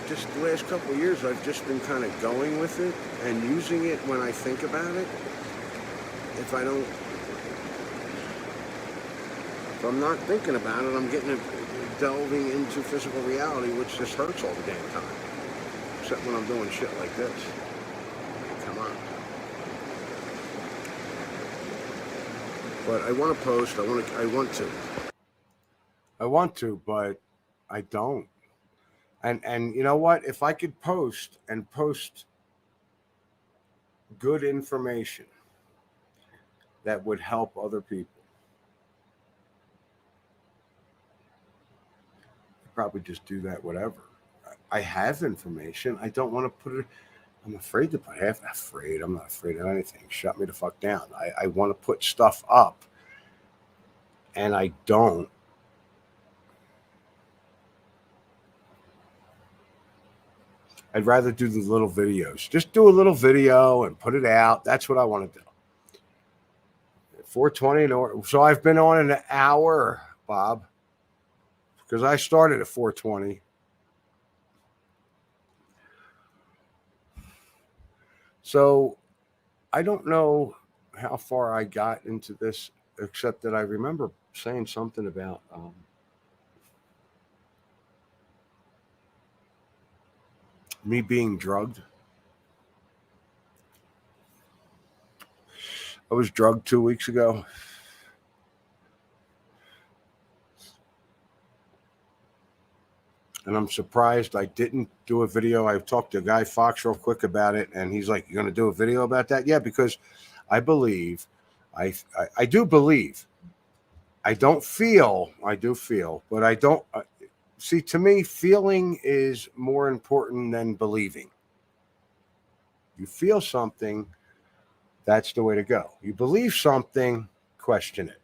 Just the last couple of years, I've just been kind of going with it and using it when I think about it. If I'm not thinking about it, I'm delving into physical reality, which just hurts all the damn time. Except when I'm doing shit like this. Come on. But I want to post. I want to, but I don't. And you know what? If I could post good information that would help other people, I'd probably just do that, whatever. I have information. I don't want to put it. I'm afraid to put half. Afraid. I'm not afraid of anything. Shut me the fuck down. I want to put stuff up, and I don't. I'd rather do the little videos. Just do a little video and put it out. That's what I want to do. 4:20. So I've been on an hour, Bob, because I started at 4:20. So I don't know how far I got into this, except that I remember saying something about me being drugged. I was drugged 2 weeks ago. And I'm surprised I didn't do a video. I talked to Guy Fox real quick about it, and he's like, "You're going to do a video about that?" Yeah, because I believe, I do believe. I don't feel, I do feel, but I don't. See, to me, feeling is more important than believing. You feel something, that's the way to go. You believe something, question it.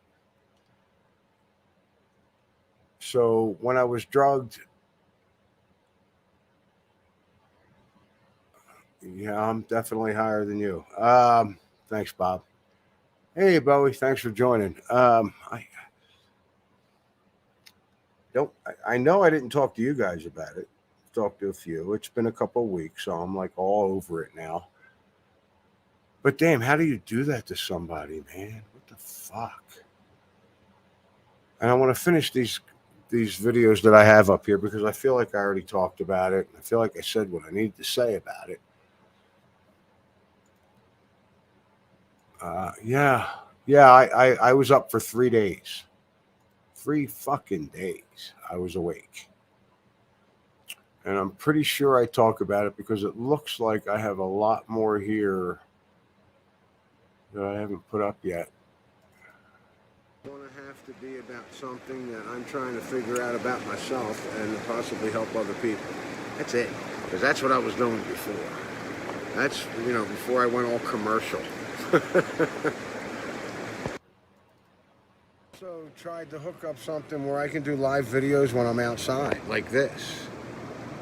So when I was drugged, yeah, I'm definitely higher than you. Thanks, Bob. Hey, Bowie, thanks for joining. I know I didn't talk to you guys about it. Talked to a few. It's been a couple of weeks, so I'm like all over it now. But damn, how do you do that to somebody, man? What the fuck? And I want to finish these these videos that I have up here because I feel like I already talked about it. I feel like I said what I needed to say about it. Yeah. I was up for 3 days. 3 fucking days I was awake. And I'm pretty sure I talk about it because it looks like I have a lot more here that I haven't put up yet. It's going to have to be about something that I'm trying to figure out about myself and possibly help other people. That's it. Because that's what I was doing before. That's, before I went all commercial. So tried to hook up something where I can do live videos when I'm outside, like this.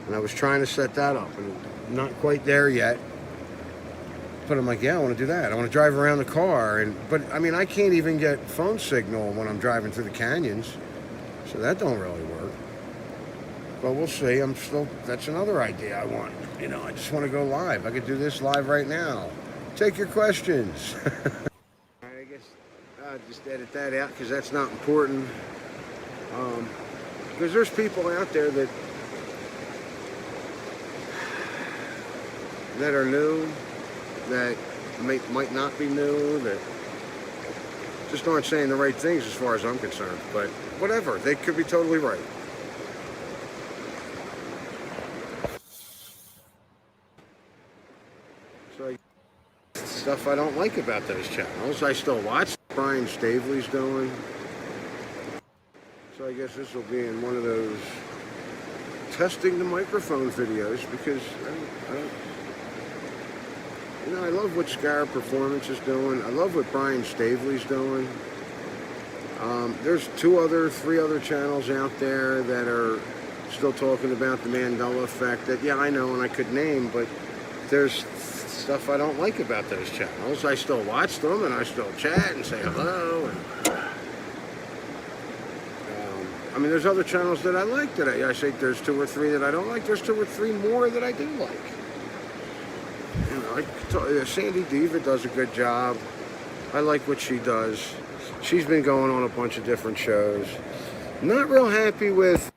And I was trying to set that up, and not quite there yet. But I'm like, yeah, I want to do that. I want to drive around the car, but I mean, I can't even get phone signal when I'm driving through the canyons, so that don't really work. But we'll see. That's another idea I want. I just want to go live. I could do this live right now. Take your questions. I guess I'll just edit that out because that's not important. Because there's people out there that are new, that might not be new, that just aren't saying the right things as far as I'm concerned. But whatever, they could be totally right. So stuff I don't like about those channels. I still watch Brian Staveley's doing. So I guess this will be in one of those testing the microphone videos because I love what Scar Performance is doing. I love what Brian Staveley's doing. There's 3 other channels out there that are still talking about the Mandela Effect that, yeah, I know and I could name, but there's stuff I don't like about those channels. I still watch them and I still chat and say hello. I mean, there's other channels that I like that I say there's 2 or 3 that I don't like. There's 2 or 3 more that I do like. Sandy Diva does a good job. I like what she does. She's been going on a bunch of different shows. Not real happy with...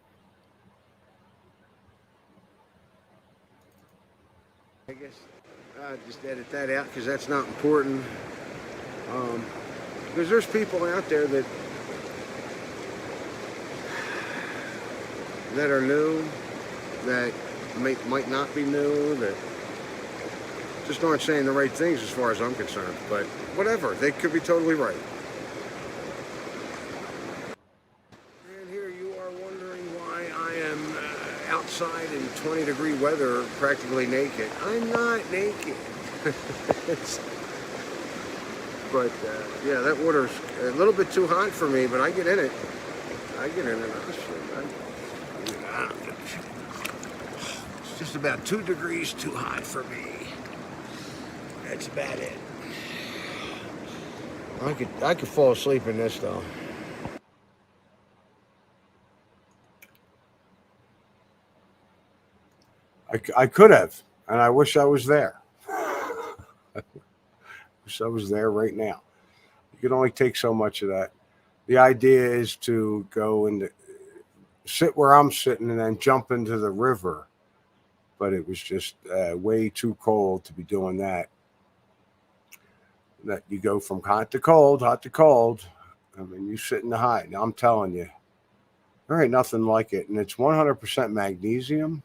I guess I'll just edit that out because that's not important. Because there's people out there that are new, that might not be new, that just aren't saying the right things as far as I'm concerned. But whatever, they could be totally right. And here you are wondering why I am outside in 20-degree weather, practically naked. I'm not naked. But yeah, that water's a little bit too hot for me, but I get in it. It's just about 2 degrees too hot for me. That's about it. I could fall asleep in this though. I could have, and I wish I was there. I wish I was there right now. You can only take so much of that. The idea is to go and sit where I'm sitting and then jump into the river. But it was just way too cold to be doing that. That you go from hot to cold, hot to cold. I mean, you sit in the hot. Now, I'm telling you, there ain't nothing like it. And it's 100% magnesium,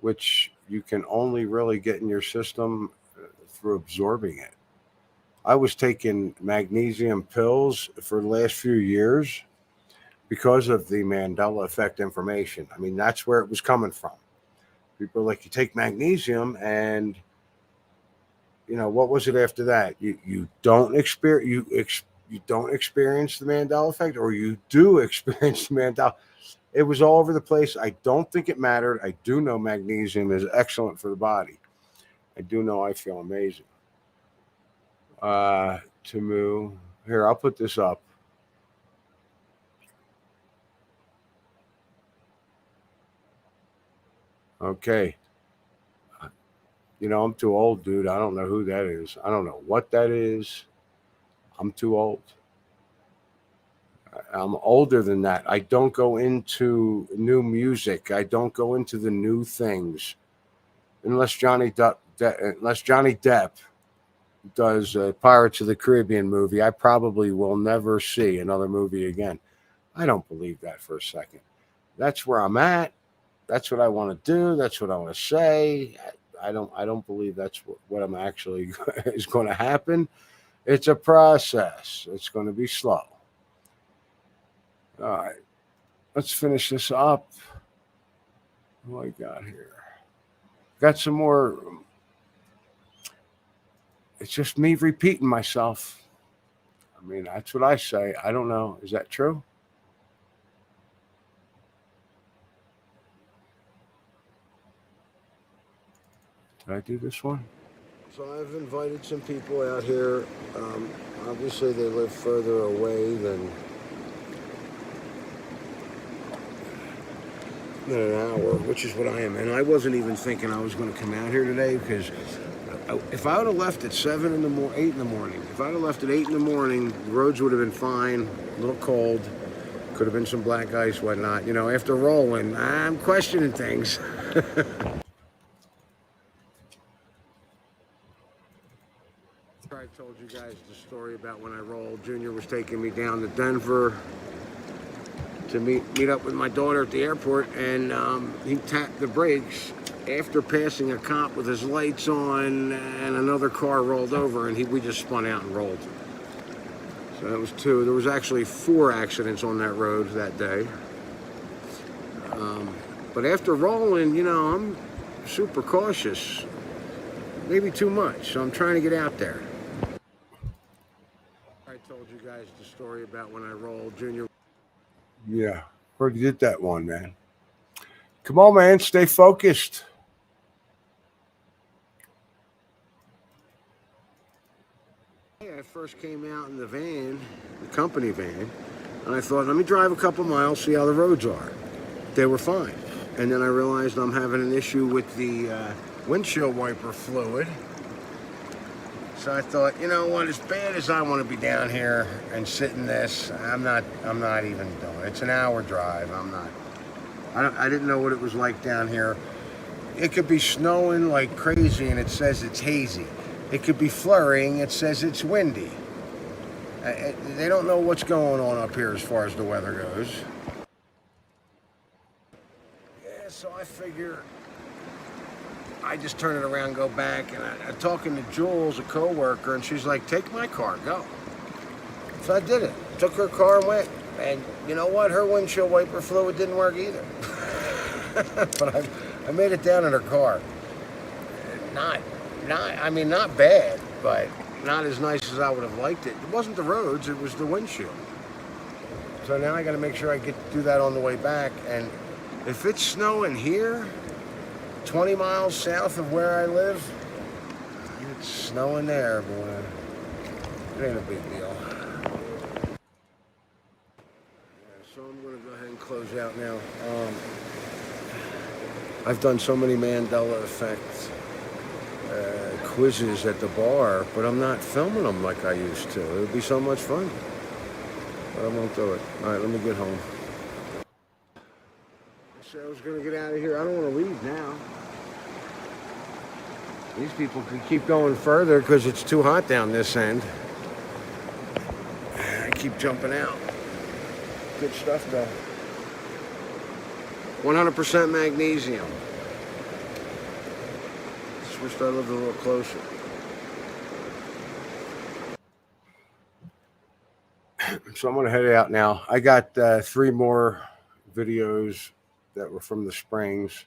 which you can only really get in your system through absorbing it. I was taking magnesium pills for the last few years because of the Mandela Effect information. I mean, that's where it was coming from. People are like, you take magnesium and, what was it after that? You don't experience the Mandela Effect, or you do experience the Mandela. It was all over the place. I don't think it mattered. I do know magnesium is excellent for the body. I do know I feel amazing. Tamu, here, I'll put this up. Okay. I'm too old, dude. I don't know who that is. I don't know what that is. I'm too old. I'm older than that. I don't go into new music. I don't go into the new things unless unless Johnny Depp does a Pirates of the Caribbean movie. I probably will never see another movie again. I don't believe that for a second. That's where I'm at. That's what I want to do. That's what I want to say. I don't believe that's what I'm actually is going to happen. It's a process. It's going to be slow. All right. Let's finish this up. What I got here? Got some more. It's just me repeating myself. I mean, that's what I say. I don't know. Is that true? Did I do this one? So I've invited some people out here. Obviously, they live further away than an hour, which is what I am. And I wasn't even thinking I was going to come out here today because if I would have left at 8 in the morning, if I'd have left at 8 in the morning, the roads would have been fine, a little cold, could have been some black ice, whatnot. You know, after rolling, I'm questioning things. I told you guys the story about when I rolled. Junior was taking me down to Denver to meet up with my daughter at the airport, and he tapped the brakes after passing a cop with his lights on, and another car rolled over, and we just spun out and rolled. So that was 2. There was actually 4 accidents on that road that day. But after rolling, you know, I'm super cautious. Maybe too much, so I'm trying to get out there. I told you guys the story about when I rolled. Junior. Yeah, forget that one, man. Come on, man, stay focused. I first came out in the van, the company van, and I thought, let me drive a couple miles, see how the roads are. They were fine. And then I realized I'm having an issue with the windshield wiper fluid. So I thought, you know what, as bad as I want to be down here and sit in this, I'm not even doing it. It's an hour drive. I didn't know what it was like down here. It could be snowing like crazy and it says it's hazy. It could be flurrying, it says it's windy. They don't know what's going on up here as far as the weather goes. Yeah, so I figure I just turn it around, go back, and I'm talking to Jules, a co-worker, and she's like, take my car, go. So I did it. Took her car and went. And you know what? Her windshield wiper fluid didn't work either. But I made it down in her car. Not bad, but not as nice as I would have liked it. It wasn't the roads, it was the windshield. So now I got to make sure I do that on the way back. And if it's snowing here, 20 miles south of where I live, it's snowing there, boy. It ain't a big deal. So I'm going to go ahead and close out now. I've done so many Mandela Effect quizzes at the bar, but I'm not filming them like I used to. It would be so much fun. But I won't do it. All right, let me get home. I said I was going to get out of here. I don't want to leave now. These people can keep going further because it's too hot down this end. I keep jumping out. Good stuff, though. 100% magnesium. Just wish I lived a little closer. So I'm going to head out now. I got 3 more videos that were from the Springs.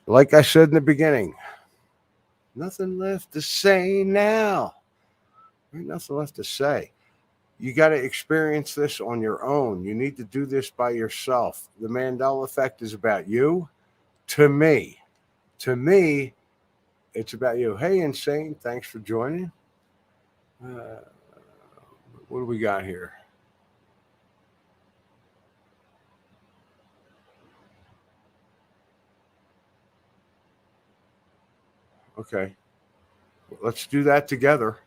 Like I said in the beginning, nothing left to say now. There's nothing left to say. You got to experience this on your own. You need to do this by yourself. The Mandela Effect is about you. To me, it's about you. Hey, Insane, thanks for joining. What do we got here? Okay. Let's do that together.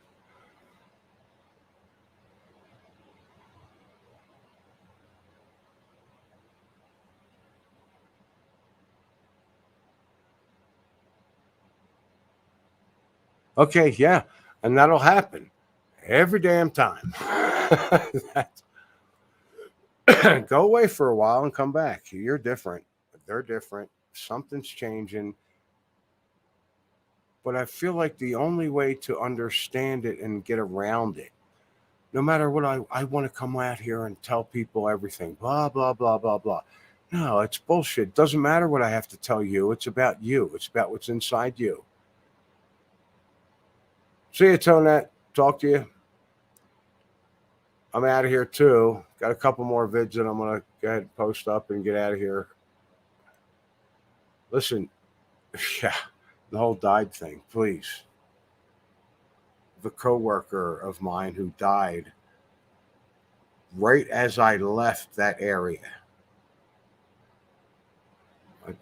Okay, yeah. And that'll happen every damn time. Go away for a while and come back. You're different. They're different. Something's changing. But I feel like the only way to understand it and get around it, no matter what, I want to come out here and tell people everything, blah, blah, blah, blah, blah. No, it's bullshit. Doesn't matter what I have to tell you. It's about you. It's about what's inside you. See you, Tonette. Talk to you. I'm out of here too. Got a couple more vids that I'm going to go ahead and post up and get out of here. Listen, yeah, the whole died thing, please. The coworker of mine who died right as I left that area.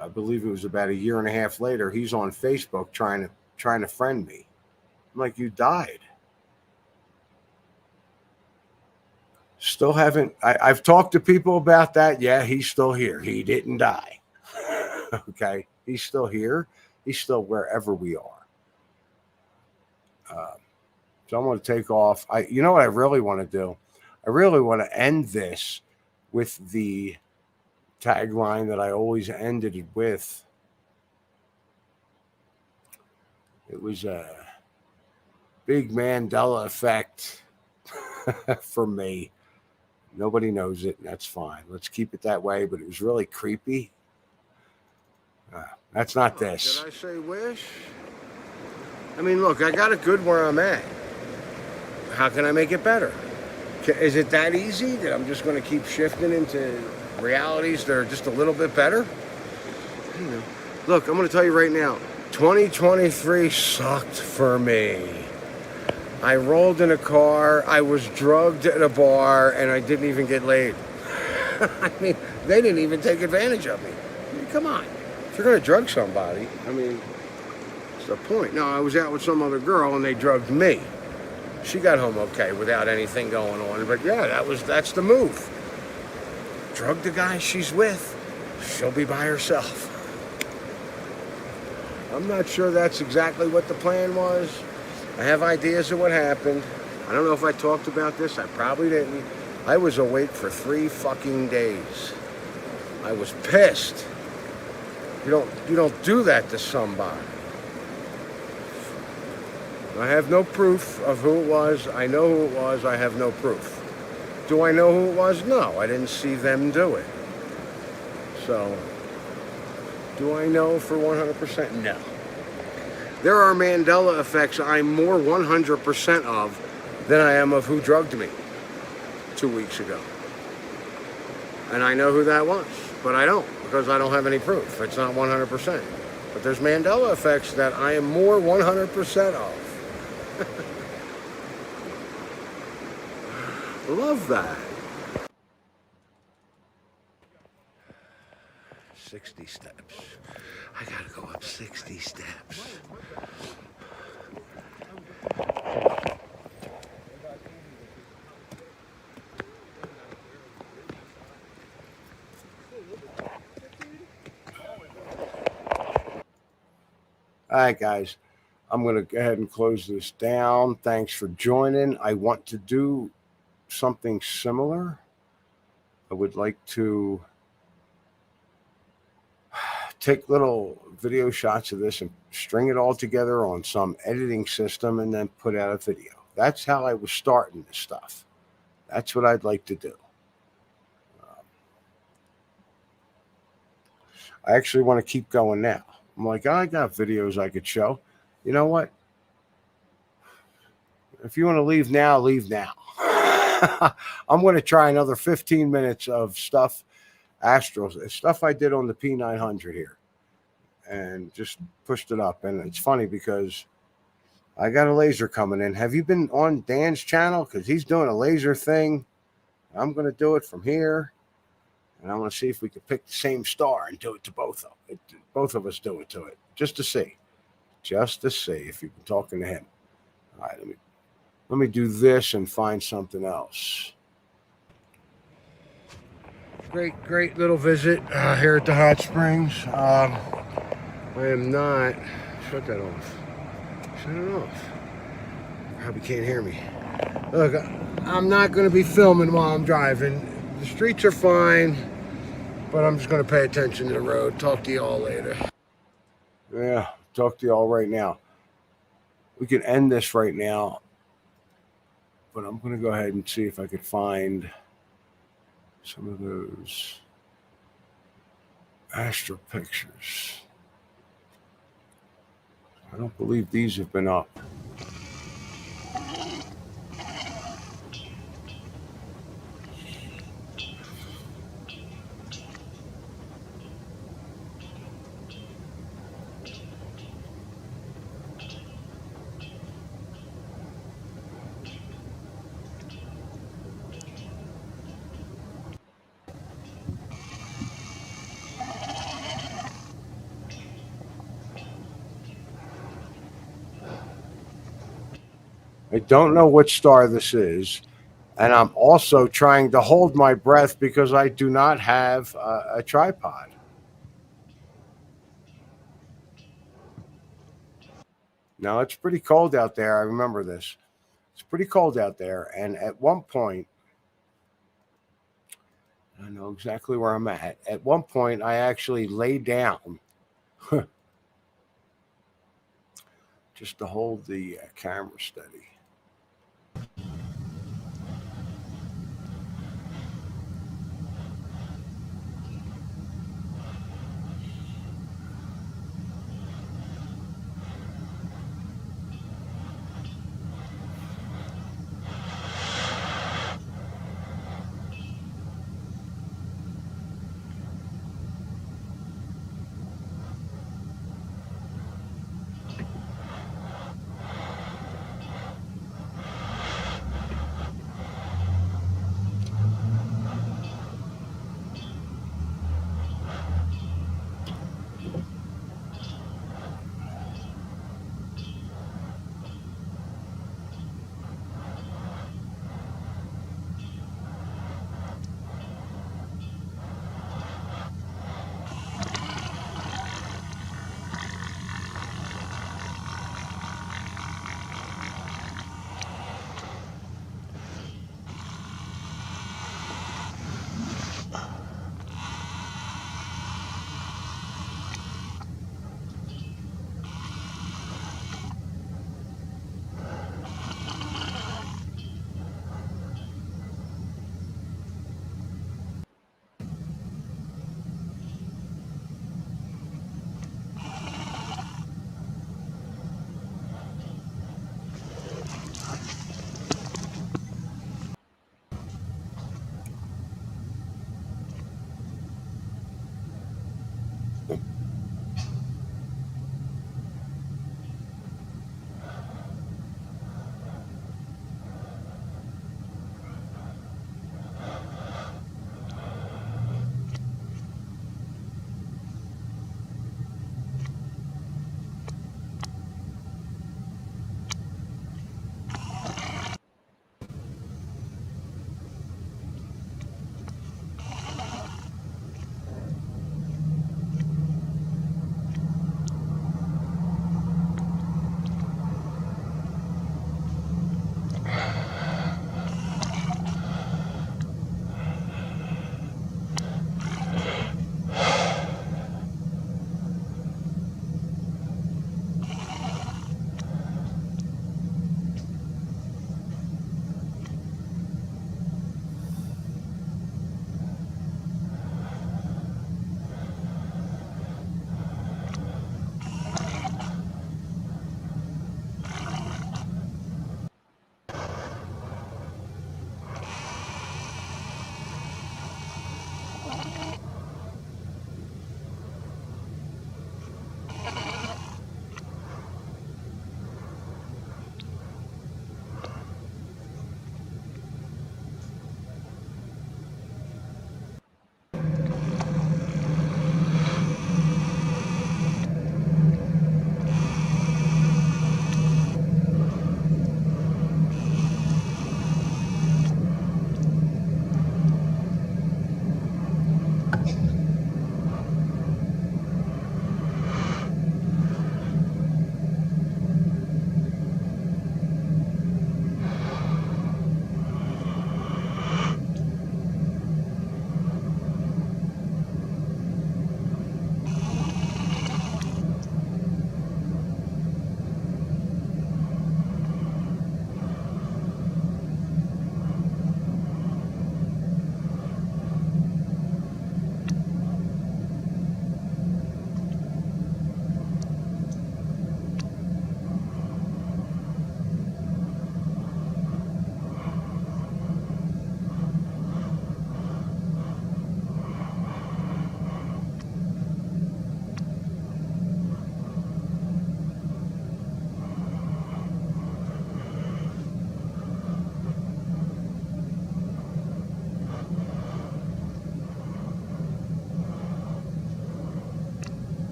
I believe it was about a year and a half later. He's on Facebook trying to friend me. I'm like, you died. Still haven't. I've talked to people about that. Yeah, he's still here. He didn't die. Okay, he's still here. He's still wherever we are. So I'm going to take off. You know what I really want to do? I really want to end this with the tagline that I always ended it with. It was a big Mandela Effect for me. Nobody knows it, and that's fine. Let's keep it that way, but it was really creepy. That's not this. Did I say wish? I mean, look, I got it good where I'm at. How can I make it better? Is it that easy that I'm just going to keep shifting into realities that are just a little bit better? You know. Look, I'm going to tell you right now, 2023 sucked for me. I rolled in a car, I was drugged at a bar, and I didn't even get laid. I mean, they didn't even take advantage of me. I mean, come on. If you're going to drug somebody, I mean, what's the point? No, I was out with some other girl, and they drugged me. She got home okay without anything going on. But yeah, that's the move. Drug the guy she's with. She'll be by herself. I'm not sure that's exactly what the plan was. I have ideas of what happened. I don't know if I talked about this. I probably didn't. I was awake for 3 fucking days. I was pissed. You don't do that to somebody. I have no proof of who it was. I know who it was. I have no proof. Do I know who it was? No, I didn't see them do it. So, do I know for 100%? No. There are Mandela effects I'm more 100% of than I am of who drugged me 2 weeks ago. And I know who that was, but I don't, because I don't have any proof. It's not 100%. But there's Mandela effects that I am more 100% of. Love that. 60 steps. I gotta go up 60 steps. All right, guys. I'm going to go ahead and close this down. Thanks for joining. I want to do something similar. I would like to take little video shots of this and string it all together on some editing system and then put out a video. That's how I was starting this stuff. That's what I'd like to do. I actually want to keep going now. I'm like, I got videos I could show. You know what? If you want to leave now, leave now. I'm going to try another 15 minutes of stuff, Astros, stuff I did on the P900 here. And just pushed it up. And it's funny because I got a laser coming in. Have you been on Dan's channel? Because he's doing a laser thing. I'm going to do it from here. And I want to see if we can pick the same star and do it to both of us do it to it. Just to see. Just to see if you've been talking to him. All right, let me do this and find something else. Great little visit here at the hot springs. I am not, shut that off. Shut it off. Probably can't hear me. Look, I'm not going to be filming while I'm driving. The streets are fine, but I'm just going to pay attention to the road. Talk to y'all later. Yeah, talk to y'all right now. We can end this right now, but I'm going to go ahead and see if I can find some of those astral pictures. I don't believe these have been up. I don't know which star this is. And I'm also trying to hold my breath because I do not have a tripod. Now, it's pretty cold out there. I remember this. It's pretty cold out there. And at one point, I know exactly where I'm at. At one point, I actually lay down just to hold the camera steady.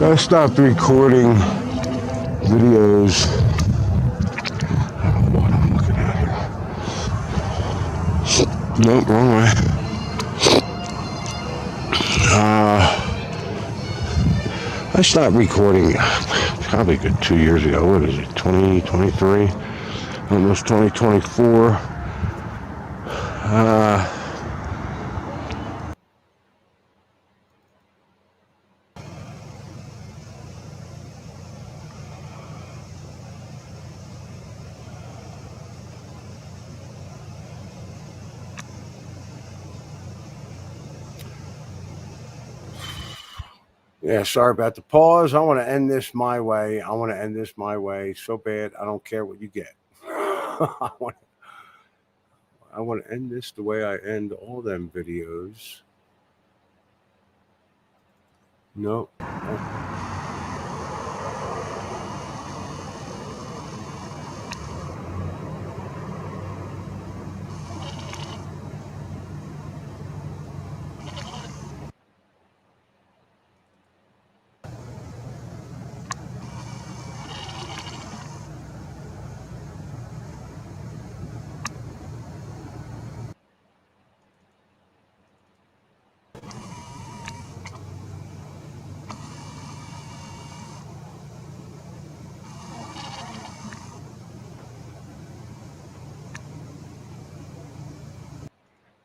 So I stopped recording videos. What I'm looking at. Nope, wrong way. I stopped recording probably a good 2 years ago. What is it, 2023? Almost 2024. Yeah, sorry about the pause. I want to end this my way. I want to end this my way so bad. I don't care what you get. I want to end this the way I end all them videos. Nope.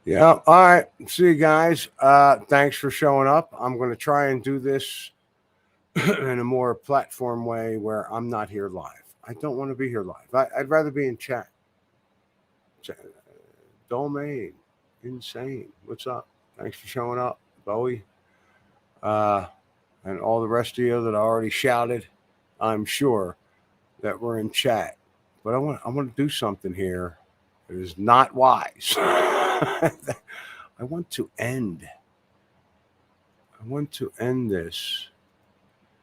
Yeah. All right. See you guys. Thanks for showing up. I'm going to try and do this in a more platform way where I'm not here live. I don't want to be here live. I'd rather be in chat. Domain. Insane. What's up? Thanks for showing up, Bowie. And all the rest of you that already shouted. I'm sure that we're in chat. But I want to do something here that is not wise. I want to end this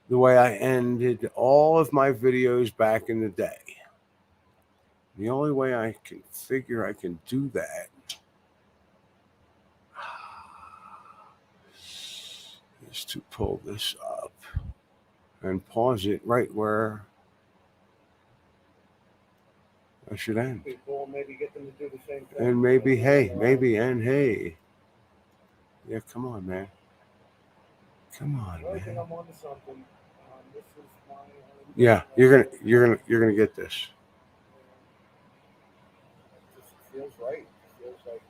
the way I ended all of my videos back in the day. The only way I can figure I can do that is to pull this up and pause it right where I should end. Maybe get them to do the same thing. And maybe, hey, maybe, and hey. Yeah, come on, man. Come on, I think man. I'm onto something. This is my. Yeah, you're gonna get this. It just feels right. It feels like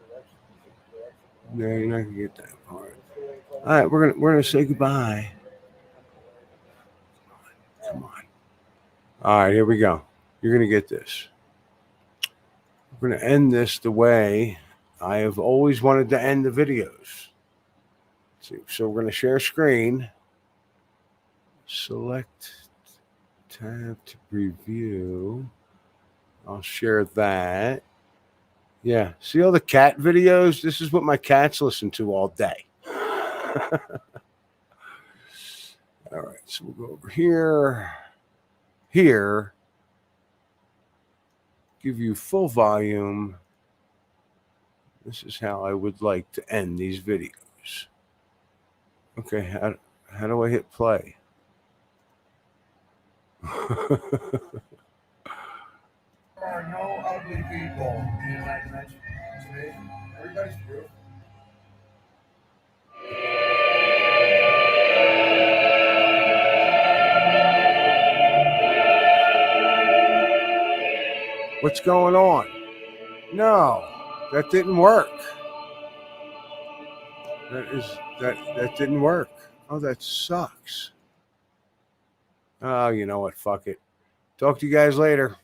direction. No, you're not gonna get that part. All right, we're gonna say goodbye. Come on. All right, here we go. You're gonna get this. We're gonna end this the way I have always wanted to end the videos. So we're gonna share screen. Select tab to preview. I'll share that. Yeah. See all the cat videos? This is what my cats listen to all day. All right. So we'll go over here. Here. Give you full volume. This is how I would like to end these videos. Okay. How do I hit play? There are no ugly people in that dimension. See? Everybody's beautiful. What's going on? No, that didn't work. That didn't work. Oh, that sucks. Oh, you know what? Fuck it. Talk to you guys later.